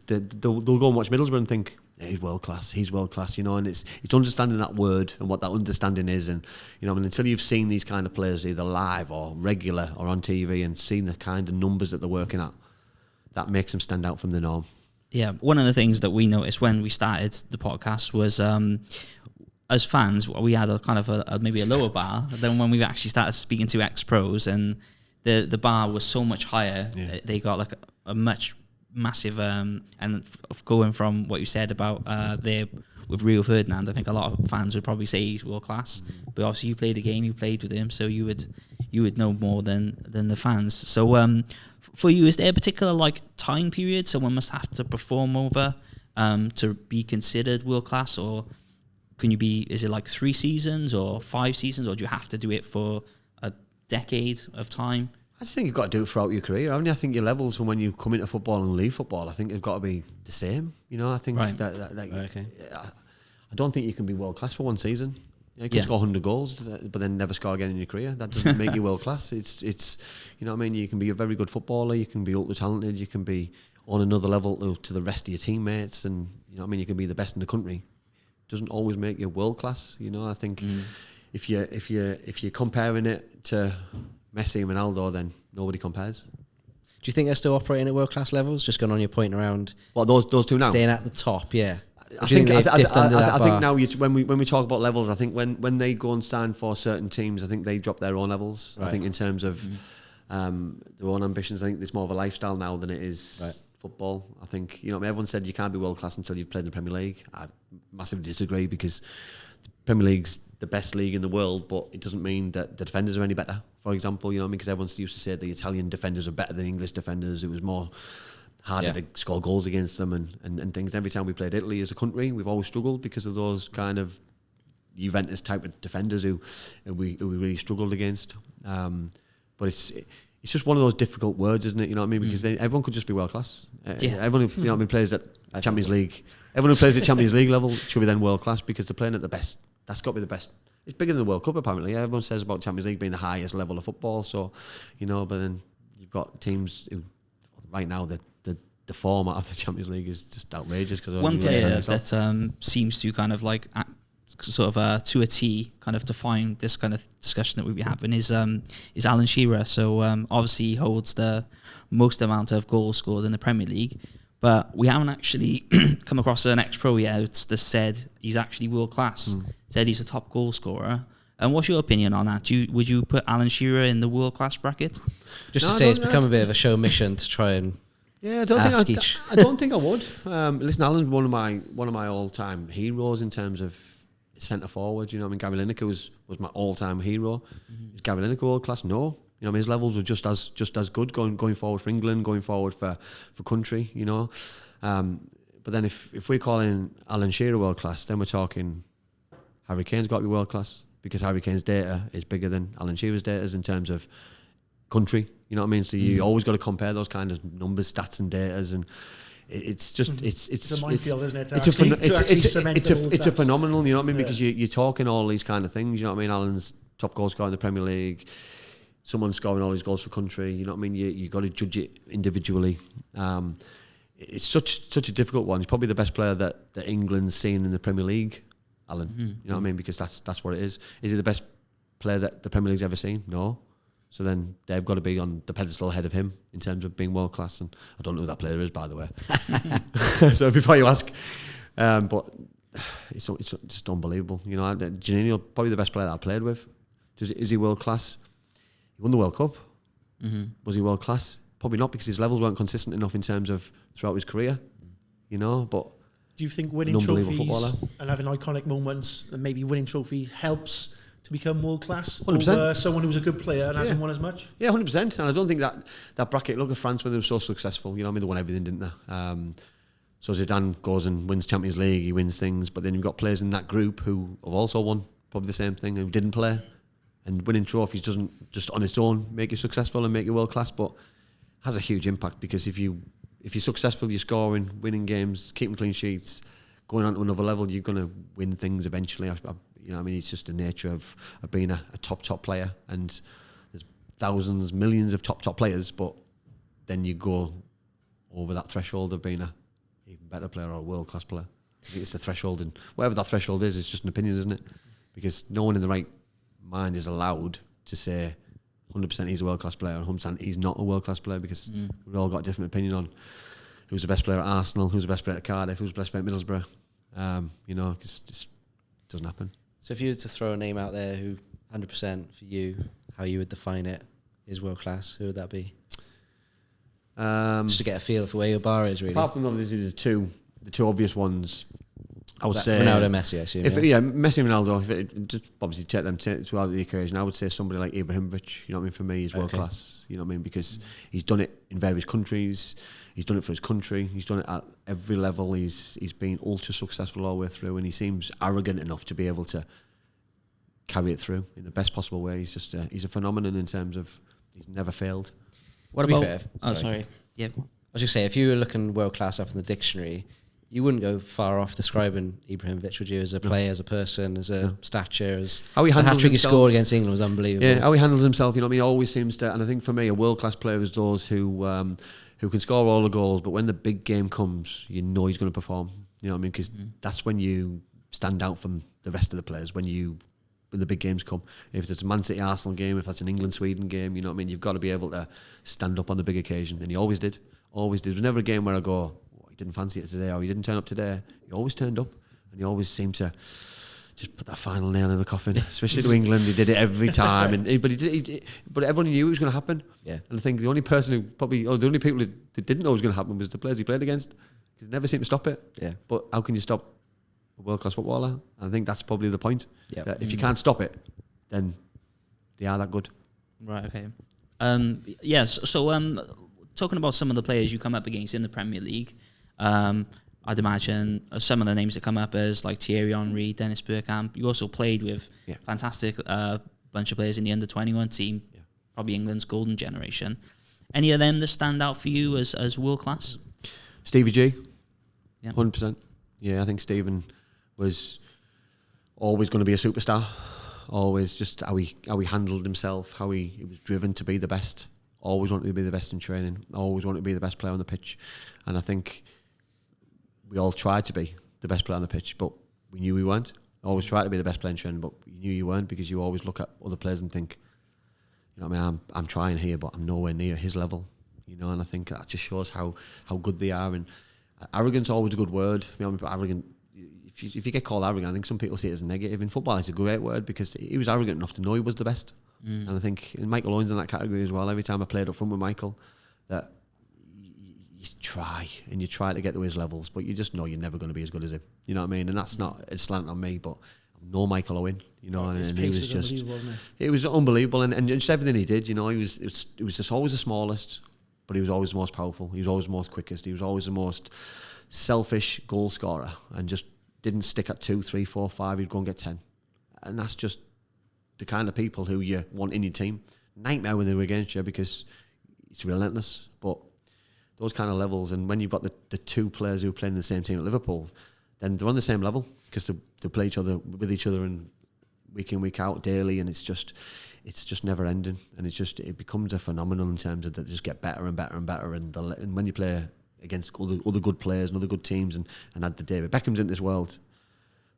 they'll go and watch Middlesbrough and think, he's world class, you know. And it's understanding that word and what that understanding is. And you know, I mean, until you've seen these kind of players either live or regular or on TV and seen the kind of numbers that they're working at, that makes them stand out from the norm. Yeah, one of the things that we noticed when we started the podcast was, as fans, we had a kind of maybe a lower bar than when we actually started speaking to ex-pros, and the bar was so much higher. Yeah. They got like a much massive, and going from what you said about there with Rio Ferdinand, I think a lot of fans would probably say he's world class. But obviously, you played the game, you played with him, so you would know more than the fans. So for you, is there a particular like time period someone must have to perform over to be considered world class, or can you be? Is it like 3 seasons or 5 seasons, or do you have to do it for a decade of time? I just think you've got to do it throughout your career, haven't you? I think your levels from when you come into football and leave football, I think they've got to be the same. You know, I think Okay. I don't think you can be world class for one season. You can score 100 goals, but then never score again in your career. That doesn't make you world class. It's you know what I mean. You can be a very good footballer. You can be ultra talented. You can be on another level to the rest of your teammates, and you know what I mean. You can be the best in the country. Doesn't always make you world class. You know, I think if you're comparing it to Messi and Ronaldo, then nobody compares. Do you think they're still operating at world class levels? Just going on your point around. Well, those two now Staying at the top, yeah. I think I now when we talk about levels, I think when they go and sign for certain teams, I think they drop their own levels. Right. I think in terms of their own ambitions, I think it's more of a lifestyle now than it is football. I think, you know, everyone said you can't be world class until you've played in the Premier League. I massively disagree, because the Premier League's the best league in the world, but it doesn't mean that the defenders are any better. For example, you know what I mean? Because everyone used to say the Italian defenders are better than English defenders. It was more harder to score goals against them and things. Every time we played Italy as a country, we've always struggled because of those kind of Juventus type of defenders who we really struggled against. But it's just one of those difficult words, isn't it? You know what I mean? Because everyone could just be world class. Everyone who, you know what I mean, plays at Champions League. Everyone who plays at Champions League level should be then world class, because they're playing at the best. That's got to be the best. It's bigger than the World Cup, apparently. Everyone says about Champions League being the highest level of football. So, you know, but then you've got teams who, right now, the format of the Champions League is just outrageous. Cause one player that seems to kind of like sort of to a T kind of define this kind of discussion that we'll be having is Alan Shearer. So obviously he holds the most amount of goals scored in the Premier League, but we haven't actually come across an ex-pro yet that said he's actually world class, said he's a top goal scorer. And what's your opinion on that? Would you put Alan Shearer in the world class bracket? Just to say, it's become a bit of a show mission to try and. Yeah, I don't think I would. Listen, Alan's one of my all-time heroes in terms of centre forward. You know, I mean, Gary Lineker was my all-time hero. Is Gary Lineker world class? No. You know, I mean, his levels were just as good going forward for England, going forward for country. You know, but then if we're calling Alan Shearer world class, then we're talking Harry Kane's got to be world class, because Harry Kane's data is bigger than Alan Shearer's data in terms of country. You know what I mean? So you always got to compare those kind of numbers, stats, and datas, and it's just it's a minefield, isn't it? It's a phenomenal. You know what I mean? Because you're talking all these kind of things. You know what I mean? Alan's top goal scorer in the Premier League. Someone scoring all these goals for country. You know what I mean? You got to judge it individually. It's such a difficult one. He's probably the best player that England's seen in the Premier League, Alan. You know what I mean? Because that's what it is. Is he the best player that the Premier League's ever seen? No. So then they've got to be on the pedestal ahead of him in terms of being world class. And I don't know who that player is, by the way. So before you ask, but it's just unbelievable. You know, Janino, probably the best player that I played with. Is he world class? He won the World Cup. Was he world class? Probably not, because his levels weren't consistent enough in terms of throughout his career. You know, but do you think winning trophies and having iconic moments and maybe winning trophy helps to become world class 100%. over someone who's a good player and hasn't won as much? Yeah, 100%. And I don't think that bracket. Look at France when they were so successful. You know, I mean, they won everything, didn't they? So Zidane goes and wins Champions League, he wins things, but then you've got players in that group who have also won probably the same thing, who didn't play. And winning trophies doesn't just on its own make you successful and make you world class, but has a huge impact, because if you're successful, you're scoring, winning games, keeping clean sheets, going on to another level, you're going to win things eventually. You know, I mean, it's just the nature of being a top player, and there's thousands, millions of top players, but then you go over that threshold of being a even better player or a world class player. I think it's the threshold, and whatever that threshold is, it's just an opinion, isn't it? Because no one in the right mind is allowed to say 100% he's a world class player and 100% he's not a world class player, because we've all got a different opinion on who's the best player at Arsenal, who's the best player at Cardiff, who's the best player at Middlesbrough. You know, because it just doesn't happen. So if you were to throw a name out there who 100% for you, how you would define it, is world class, who would that be? Just to get a feel for where your bar is, really. Apart from obviously the two obvious ones, I would say Ronaldo, Messi, I assume. Messi and Ronaldo. Just obviously take them throughout the occasion. I would say somebody like Ibrahimovic. You know what I mean? For me, he's world class. You know what I mean? Because he's done it in various countries. He's done it for his country. He's done it at every level. He's been ultra successful all the way through, and he seems arrogant enough to be able to carry it through in the best possible way. He's just he's a phenomenon in terms of he's never failed. What about? Sorry. Yeah. I was just say, if you were looking world class up in the dictionary, you wouldn't go far off describing Ibrahimovic, would you? As a player, as a person, as a stature, as how he handles hat-trick he himself. scored against England was unbelievable. Yeah, how he handles himself. You know what I mean? He always seems to, and I think for me, a world class player is those who can score all the goals, but when the big game comes, you know he's going to perform. You know what I mean? Because that's when you stand out from the rest of the players. When the big games come, if it's a Man City Arsenal game, if that's an England Sweden game, you know what I mean? You've got to be able to stand up on the big occasion, and he always did. Always did. There's never a game where I go, he didn't fancy it today, or he didn't turn up today. He always turned up, and he always seemed to just put that final nail in the coffin. Especially to England, he did it every time. But everyone knew it was going to happen. Yeah. And I think the only person who the only people that didn't know it was going to happen was the players he played against, because he never seemed to stop it. Yeah. But how can you stop a world class footballer? And I think that's probably the point. Yeah. That if you can't stop it, then they are that good. Right. Okay. So talking about some of the players you come up against in the Premier League, I'd imagine some of the names that come up as like Thierry Henry, Dennis Bergkamp. You also played with fantastic bunch of players in the under-21 team, probably England's golden generation. Any of them that stand out for you as world class? Stevie G, 100%. Yeah, I think Stephen was always going to be a superstar. Always just how he handled himself, how he was driven to be the best. Always wanted to be the best in training. Always wanted to be the best player on the pitch. And I think we all tried to be the best player on the pitch, but we knew we weren't. Always tried to be the best player in training, but you knew you weren't, because you always look at other players and think, you know what I mean, I'm trying here, but I'm nowhere near his level. You know, and I think that just shows how good they are. And arrogance is always a good word. You know, arrogant. If you get called arrogant, I think some people see it as a negative. In football, it's a great word, because he was arrogant enough to know he was the best. And I think Michael Owen's in that category as well. Every time I played up front with Michael, that you try to get to his levels, but you just know you're never going to be as good as him. You know what I mean? And that's not a slant on me, but I know Michael Owen. You know, and he was just, it was unbelievable, and just everything he did. You know, it was just always the smallest, but he was always the most powerful. He was always the most quickest. He was always the most selfish goal scorer, and just didn't stick at 2, 3, 4, 5. He'd go and get 10, and that's just the kind of people who you want in your team. Nightmare when they were against you, because it's relentless. But those kind of levels, and when you've got the two players who are playing in the same team at Liverpool, then they're on the same level, because they play with each other and week in, week out, daily, and it's just never ending, and it becomes a phenomenon in terms of that they just get better and better and better, and when you play against other good players and other good teams, and add the David Beckham's in this world,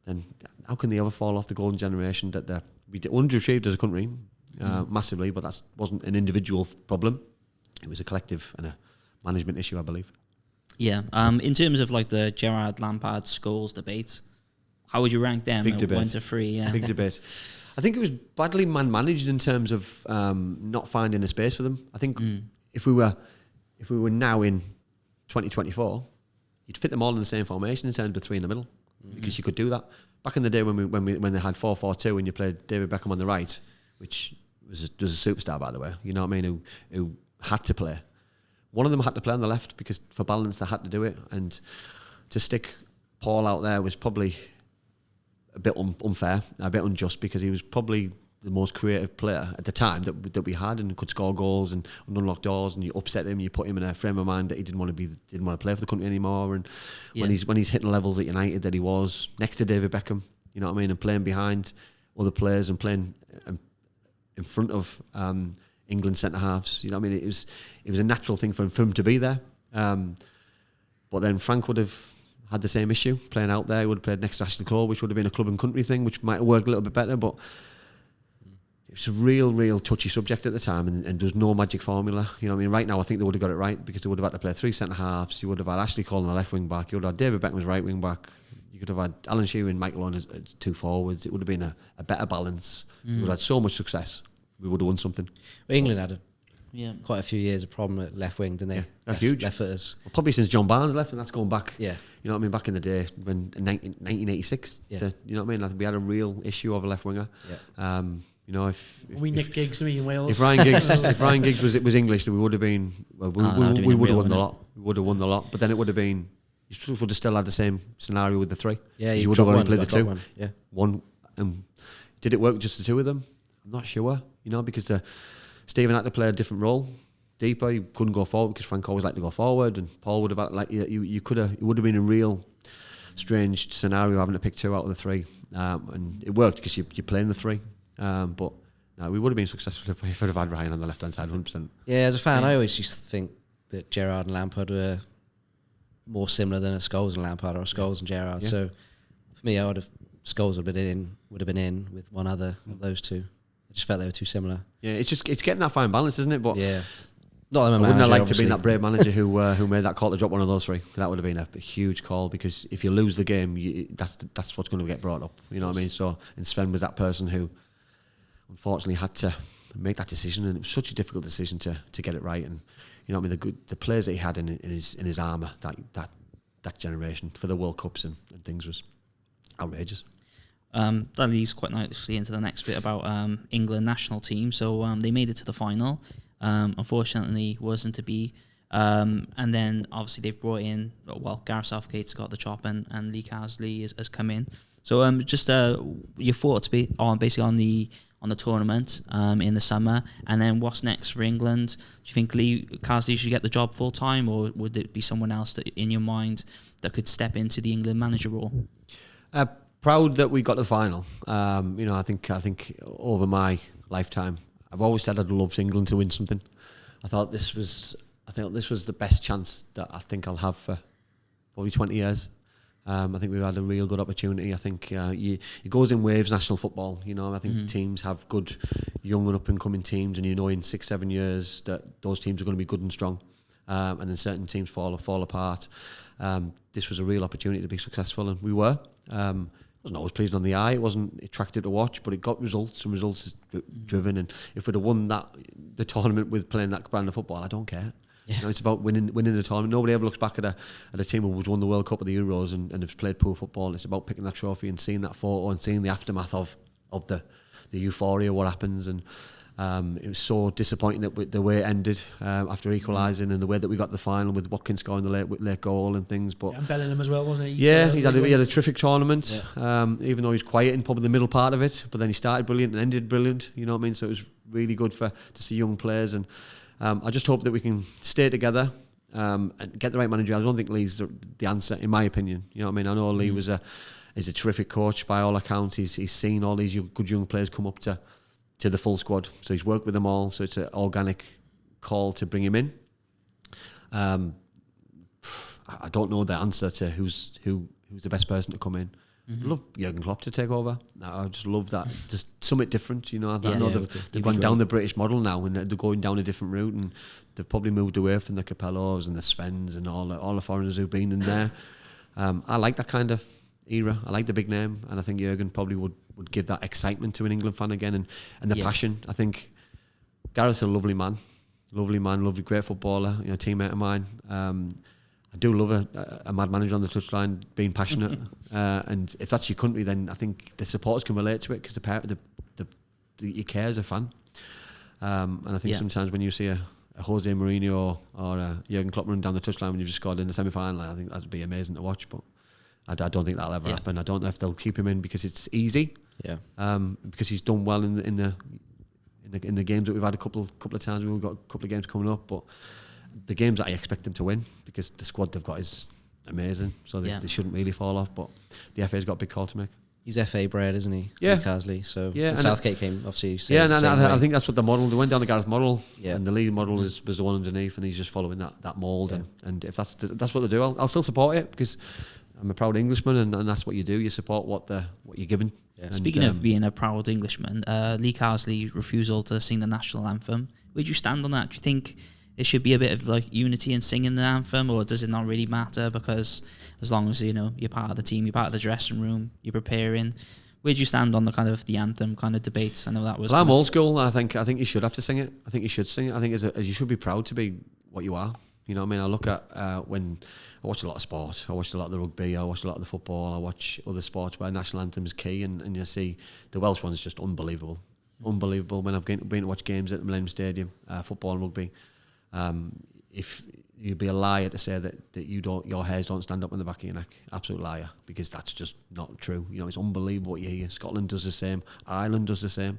then how can they ever fall off the golden generation that we underachieved as a country massively, but that wasn't an individual problem. It was a collective and a management issue, I believe. Yeah. In terms of like the Gerrard, Lampard, Scholes debate, how would you rank them? Big debate. 1 to 3, yeah. Big debate. I think it was badly man-managed in terms of not finding a space for them. I think if we were now in 2024, you'd fit them all in the same formation in terms of 3 in the middle, because you could do that. Back in the day when they had 4-4-2 and you played David Beckham on the right, which was a superstar, by the way, you know what I mean, who had to play. One of them had to play on the left because for balance they had to do it, and to stick Paul out there was probably a bit unfair, a bit unjust, because he was probably the most creative player at the time that we had, and could score goals and unlock doors, and you upset him, you put him in a frame of mind that he didn't want to play for the country anymore. And when he's hitting levels at United that he was next to David Beckham, you know what I mean, and playing behind other players and playing in front of England centre halves, you know what I mean, it was a natural thing for him to be there. But then Frank would have had the same issue playing out there. He would have played next to Ashley Cole, which would have been a club and country thing, which might have worked a little bit better, but it was a real touchy subject at the time, and there was no magic formula. You know what I mean? Right now I think they would have got it right, because they would have had to play 3 centre halves. You would have had Ashley Cole on the left wing back, you would have had David Beckham as right wing back, you could have had Alan Shearer and Michael on as 2 forwards. It would have been a better balance. We would have had so much success. We would have won something. Well, England had quite a few years of problem at left wing, didn't they? Yeah, huge. Left footers. Well, probably since John Barnes left, and that's going back. Yeah. You know what I mean? Back in the day, when in 1986. Yeah. You know what I mean? I think we had a real issue of a left winger. Yeah. You know, if Nick Giggs in Wales. If Ryan Giggs was English, then we would have been. Well, we would have won the lot. We would have won the lot, but then it would have been. You would have still had the same scenario with the 3. Yeah, you would have only played the 2. One. Yeah. One. Did it work just the 2 of them? I'm not sure. You know, because Stephen had to play a different role, deeper. He couldn't go forward because Frank always liked to go forward, and Paul would have you could have. It would have been a real strange scenario having to pick 2 out of the 3, and it worked because you're playing the 3. But no, we would have been successful if we would have had Ryan on the left hand side, 100%. Yeah, as a fan, I always used to think that Gerrard and Lampard were more similar than a Scholes and Lampard, or a Scholes and Gerrard. Yeah. So for me, Scholes would have been in with one other of those 2. I just felt they were too similar. Yeah, it's getting that fine balance, isn't it? But yeah, not that I wouldn't have liked to be that brave manager who made that call to drop one of those 3. That would have been a huge call, because if you lose the game, that's what's going to get brought up. You know what I mean? So, and Sven was that person who unfortunately had to make that decision, and it was such a difficult decision to get it right. And you know what I mean, the players that he had in his armour that generation for the World Cups and things was outrageous. That leads quite nicely into the next bit about England national team. So they made it to the final. Unfortunately, wasn't to be. And then obviously they've brought in, Gareth Southgate's got the chop, and Lee Carsley has come in. So just your thoughts basically on the tournament in the summer, and then what's next for England? Do you think Lee Carsley should get the job full time, or would it be someone else that in your mind that could step into the England manager role? Proud that we got to the final. You know, I think over my lifetime, I've always said I'd love England to win something. I thought this was the best chance that I think I'll have for probably 20 years. I think we've had a real good opportunity. I think it goes in waves, national football. You know, I think teams have good young and up and coming teams, and you know in 6-7 years that those teams are going to be good and strong, and then certain teams fall apart. This was a real opportunity to be successful, and we were. It wasn't always pleasing on the eye. It wasn't attractive to watch, but it got results, and results driven. And if we'd have won the tournament with playing that brand of football, I don't care. Yeah. You know, it's about winning the tournament. Nobody ever looks back at a team who's won the World Cup or the Euros and has played poor football. It's about picking that trophy and seeing that photo and seeing the aftermath of the euphoria, what happens. And it was so disappointing that the way it ended after equalising, and the way that we got the final with Watkins scoring the late goal and things. But and Bellingham as well, wasn't he? He had a terrific tournament, even though he was quiet in probably the middle part of it. But then he started brilliant and ended brilliant. You know what I mean? So it was really good to see young players, and I just hope that we can stay together and get the right manager. I don't think Lee's the answer, in my opinion. You know what I mean? I know Lee is a terrific coach by all accounts. He's seen all these good young players come up to the full squad, so he's worked with them all. So it's an organic call to bring him in. I don't know the answer to who's the best person to come in. I love Jurgen Klopp to take over. I just love that. Just something different, you know. I know they've gone down the British model now, and they're going down a different route, and they've probably moved away from the Capellos and the Svens and all the foreigners who've been in there. I like that kind of era. I like the big name, and I think Jurgen probably would give that excitement to an England fan again, and the passion. I think Gareth's a lovely man, lovely, great footballer, teammate of mine. I do love a mad manager on the touchline being passionate, and if that's your country, then I think the supporters can relate to it because you care as a fan. And I think sometimes when you see a Jose Mourinho or a Jurgen Klopp run down the touchline when you've just scored in the semi-final, I think that'd be amazing to watch. But I don't think that'll ever happen. I don't know if they'll keep him in because it's easy. Yeah. Because he's done well in the games that we've had a couple of times. We've got a couple of games coming up, but the games that I expect them to win because the squad they've got is amazing. So they shouldn't really fall off. But the FA's got a big call to make. He's FA bred, isn't he? Yeah. Carsley. So yeah, Southgate came obviously. I think that's what the model. They went down the Gareth model, and the league model was the one underneath, and he's just following that mould. Yeah. And if that's what they do, I'll still support it because I'm a proud Englishman, and that's what you do. You support what you're given. Yeah. Speaking of being a proud Englishman, Lee Carsley's refusal to sing the national anthem. Where do you stand on that? Do you think there should be a bit of like unity in singing the anthem, or does it not really matter because as long as you're part of the team, you're part of the dressing room, you're preparing? Where do you stand on the kind of the anthem kind of debates? I know that was. Well, I'm old school. I think you should have to sing it. I think you should sing it. I think as you should be proud to be what you are. You know what I mean? I look at when I watch a lot of sport. I watched a lot of the rugby. I watched a lot of the football. I watch other sports where national anthem is key, and you see the Welsh one is just unbelievable. Unbelievable. When I've been to watch games at the Millennium Stadium, football and rugby. If you'd be a liar to say that your hairs don't stand up on the back of your neck, absolute liar, because that's just not true. It's unbelievable what you hear. Scotland does the same, Ireland does the same.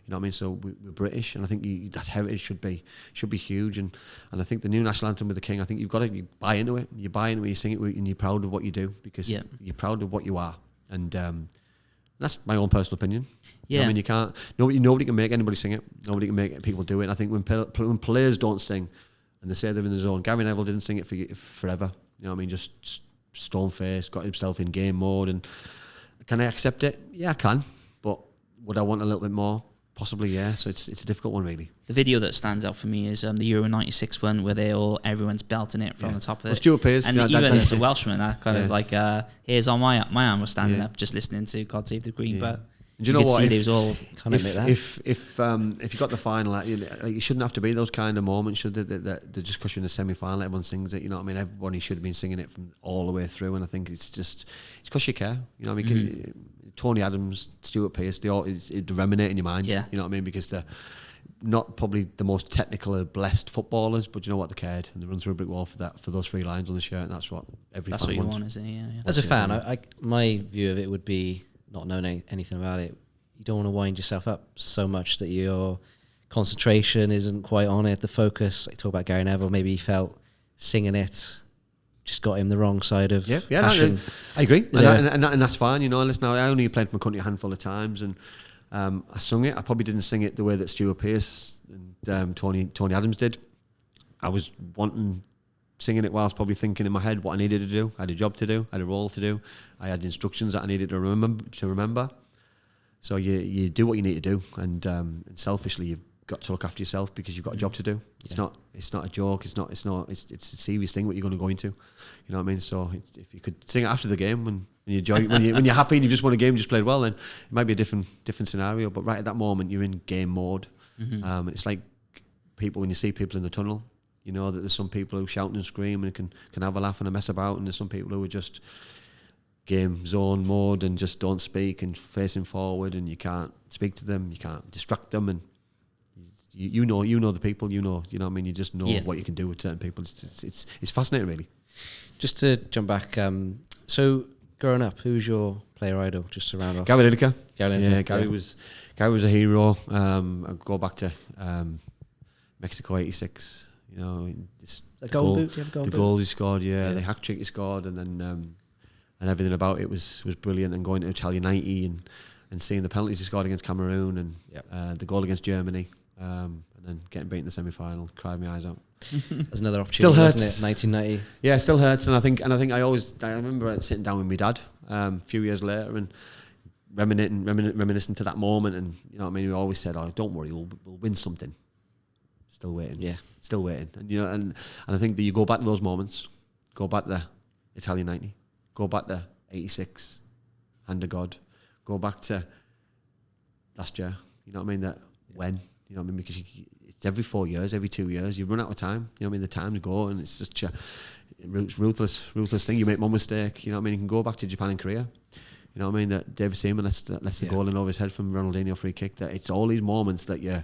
You know what I mean? So we're British, and I think that heritage should be huge. And I think the new national anthem with the King, I think you've got to buy into it. You buy into it, you sing it, and you're proud of what you do because you're proud of what you are. And that's my own personal opinion. Yeah. You know what I mean, you can't. Nobody can make anybody sing it. Nobody can make people do it. And I think when players don't sing, and they say they're in the zone, Gary Neville didn't sing it forever. You know what I mean? Just stone faced, got himself in game mode. And can I accept it? Yeah, I can. But would I want a little bit more? Possibly, yeah. So it's a difficult one, really. The video that stands out for me is the Euro '96 one where everyone's belting it from the top of it. Well, Stuart Pearce, and even as a Welshman, I kind of like hairs on my arm was standing up just listening to God Save the Queen. But do you know what? If you got the final, you shouldn't have to be those kind of moments. Should they just because you're in the semi-final, everyone sings it. You know what I mean? Everybody should have been singing it from all the way through. And I think it's because you care. You know what I mean? Tony Adams, Stuart Pearce, they reminate in your mind. Yeah. You know what I mean? Because they're not probably the most technical or blessed footballers, but you know what, they cared and they run through a brick wall for those 3 lines on the shirt, and that's what every fan wants. Want, isn't it? Yeah. As a fan, my view of it would be, not knowing anything about it, you don't want to wind yourself up so much that your concentration isn't quite on it. The focus, I talk about Gary Neville, maybe he felt singing it just got him the wrong side of passion. I agree, and that's fine. Listen, I only played for my country a handful of times, and I sung it. I probably didn't sing it the way that Stuart Pearce and Tony Adams did. I was singing it whilst probably thinking in my head what I needed to do. I had a job to do, I had a role to do, I had instructions that I needed to remember. So you do what you need to do, and selfishly you've got to look after yourself because you've got a job to do. It's not a joke. It's a serious thing what you're going to go into. You know what I mean? So if you could sing it after the game when you enjoy when you're happy and you just won a game, just played well, then it might be a different scenario. But right at that moment, you're in game mode. Mm-hmm. It's like when you see people in the tunnel. You know that there's some people who shout and scream and can have a laugh and a mess about, and there's some people who are just game zone mode and just don't speak and facing forward, and you can't speak to them, you can't distract them, and you know the people, you know what I mean, you just know what you can do with certain people. It's fascinating, really. Just to jump back, so growing up, who was your player idol? Just to round off, Gary Lineker. Gary was a hero. I go back to Mexico '86. You know, the goals he scored, the hat trick he scored, and then and everything about it was brilliant. And going to Italia '90 and seeing the penalties he scored against Cameroon and the goal against Germany, and then getting beaten in the semi-final, cried my eyes out. There's another opportunity, still hurts, isn't it? 1990. Yeah, still hurts, and I think I remember sitting down with my dad a few years later and reminiscing to that moment, and you know what I mean. We always said, "Oh, don't worry, we'll win something." Still waiting. Still waiting. And and I think that you go back to those moments, go back to Italia '90, go back to '86, hand of God. Go back to last year. You know what I mean? When, you know what I mean? Because it's every 4 years, every 2 years, you run out of time. You know what I mean? The times go, and it's such a ruthless thing. You make one mistake. You know what I mean? You can go back to Japan and Korea. You know what I mean? That David Seaman lets the goal in over his head from Ronaldinho free kick. That it's all these moments that you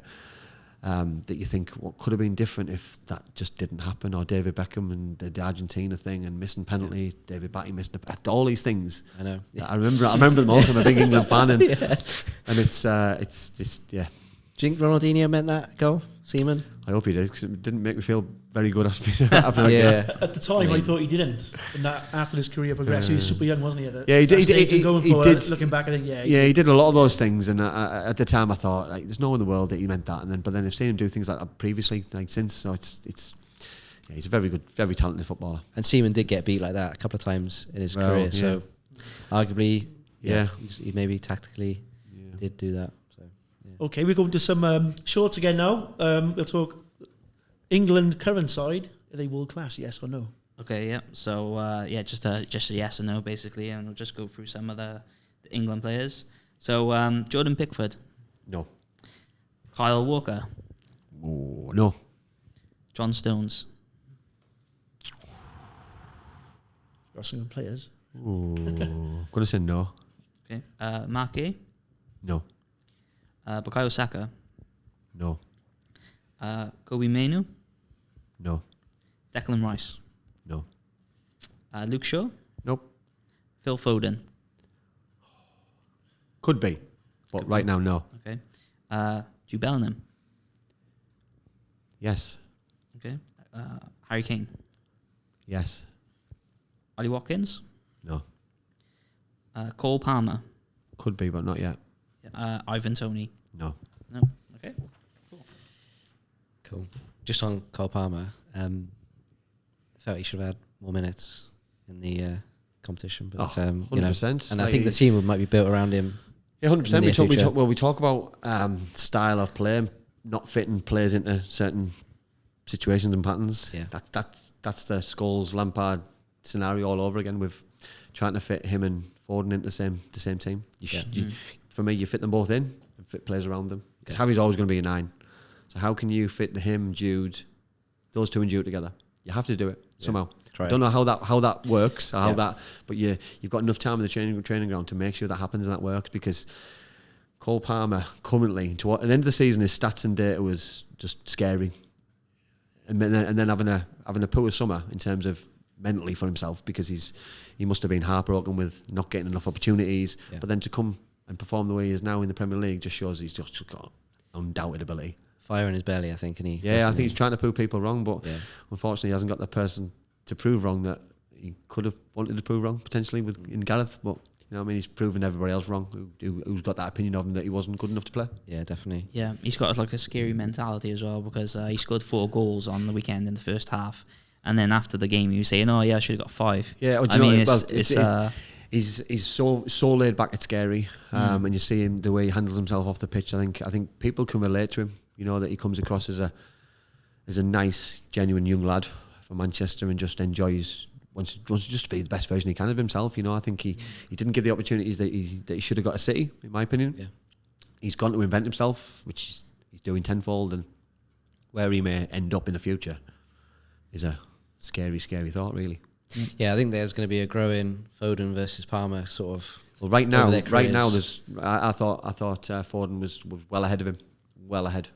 think what could have been different if that just didn't happen. Or David Beckham and the Argentina thing and missing penalties. David Batty missing all these things. I know. I remember them all. I'm a big England fan, and it's just Do you think Ronaldinho meant that goal, Seaman? I hope he did, because it didn't make me feel very good after that game. At the time, I thought he didn't. And that after his career progressed, he was super young, wasn't he? He did. Looking back, I think, he did a lot of those things. And at the time, I thought, like, there's no one in the world that he meant that. But then I've seen him do things like that previously, like since. So he's a very good, very talented footballer. And Seaman did get beat like that a couple of times in his career. So arguably, he maybe tactically did do that. Okay, we're going to some shorts again now. We'll talk England current side. Are they world class? Yes or no? Okay, yeah. So just a yes or no basically, and we'll just go through some of the England players. So Jordan Pickford. No. Kyle Walker. Oh, no. John Stones. Got some good players. I'm gonna say no. Okay. Mark Gay. No. Bukayo Saka. No. Kobe Mainoo. No. Declan Rice. No. Luke Shaw. Nope. Phil Foden. Could be, but right now, no. Okay. Jude Bellingham. Yes. Okay. Harry Kane. Yes. Ollie Watkins. No. Cole Palmer. Could be, but not yet. Ivan Toney. No. No. Okay. Cool. Just on Cole Palmer, I felt he should have had more minutes in the competition. But 100%. And I think the team might be built around him. Yeah, 100%. We talk about style of play, not fitting players into certain situations and patterns. Yeah. That's the Scholes Lampard scenario all over again, with trying to fit him and Foden into the same team. For me, you fit them both in and fit players around them. Because Harry's always going to be a 9. So how can you fit him, Jude, those two and Jude together? You have to do it somehow. I don't know how that works or but you've got enough time in the training ground to make sure that happens and that works, because Cole Palmer currently, at the end of the season, his stats and data was just scary. And then having a poor summer in terms of mentally for himself, because he must have been heartbroken with not getting enough opportunities. Yeah. But then to come and perform the way he is now in the Premier League just shows he's just got undoubted ability. Fire in his belly, I think, and I think he's trying to prove people wrong, but unfortunately he hasn't got the person to prove wrong that he could have wanted to prove wrong potentially in Gareth. But you know what I mean, he's proven everybody else wrong who's got that opinion of him that he wasn't good enough to play. Yeah, definitely. Yeah, he's got like a scary mentality as well, because he scored 4 goals on the weekend in the first half, and then after the game he was saying, "Oh yeah, I should have got 5." Yeah, he's so laid back, it's scary. And you see him the way he handles himself off the pitch. I think people can relate to him. You know, that he comes across as a nice, genuine young lad from Manchester and just wants to just be the best version he can of himself. You know, I think he didn't give the opportunities that he should have got at City, in my opinion. Yeah. He's gone to invent himself, which he's doing tenfold, and where he may end up in the future is a scary, scary thought, really. Yeah, I think there's going to be a growing Foden versus Palmer sort of. Well, right now, there's. I thought Foden was well ahead of him, well ahead.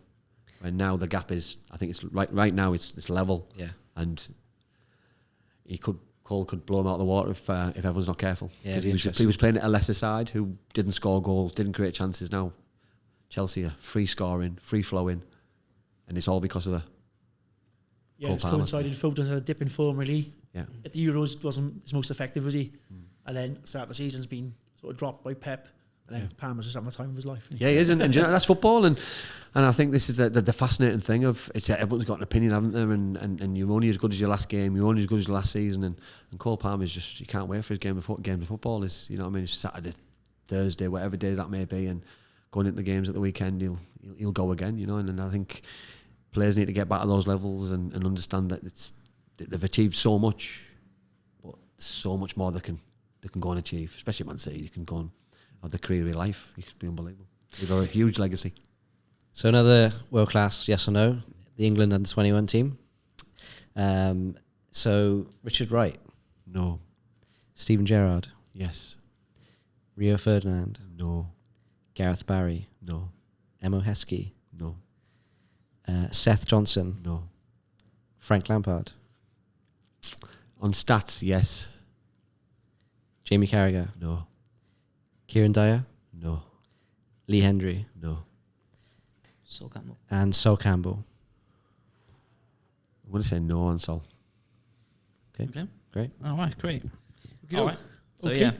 And now the gap is, I think it's right now it's level. Yeah, and Cole could blow him out of the water if everyone's not careful. Yeah, because he was playing at a lesser side who didn't score goals, didn't create chances. Now Chelsea are free scoring, free flowing, and it's all because of the. Yeah, it's coincided. Foden's had a dip in form, really. Yeah. At the Euros wasn't his most effective, was he? And then start of the season's been sort of dropped by Pep. And then Palmer's just having the time of his life. Yeah, he is, and you know, that's football, and I think this is the fascinating thing of it's everyone's got an opinion, haven't they? And you're only as good as your last game, you're only as good as your last season, and Cole Palmer's just, you can't wait for his game of football. Is, you know what I mean? It's Saturday, Thursday, whatever day that may be, and going into the games at the weekend, he'll go again, you know. And I think players need to get back to those levels and understand that they've achieved so much, but so much more they can they can go and achieve, especially Man City. You can go and have the career of your life. It could be unbelievable. They've got a huge legacy. So another world-class yes or no, the England under-21 team. So Richard Wright. No. Steven Gerrard. Yes. Rio Ferdinand. No. Gareth Barry. No. Emo Heskey. No. Seth Johnson. No. Frank Lampard. On stats, yes. Jamie Carragher. No. Kieran Dyer. No. Lee Hendry. No. Sol Campbell. And Sol Campbell. I'm going to say no on Sol. Okay. Okay. Great. All right, great. Okay, All right. So okay. yeah,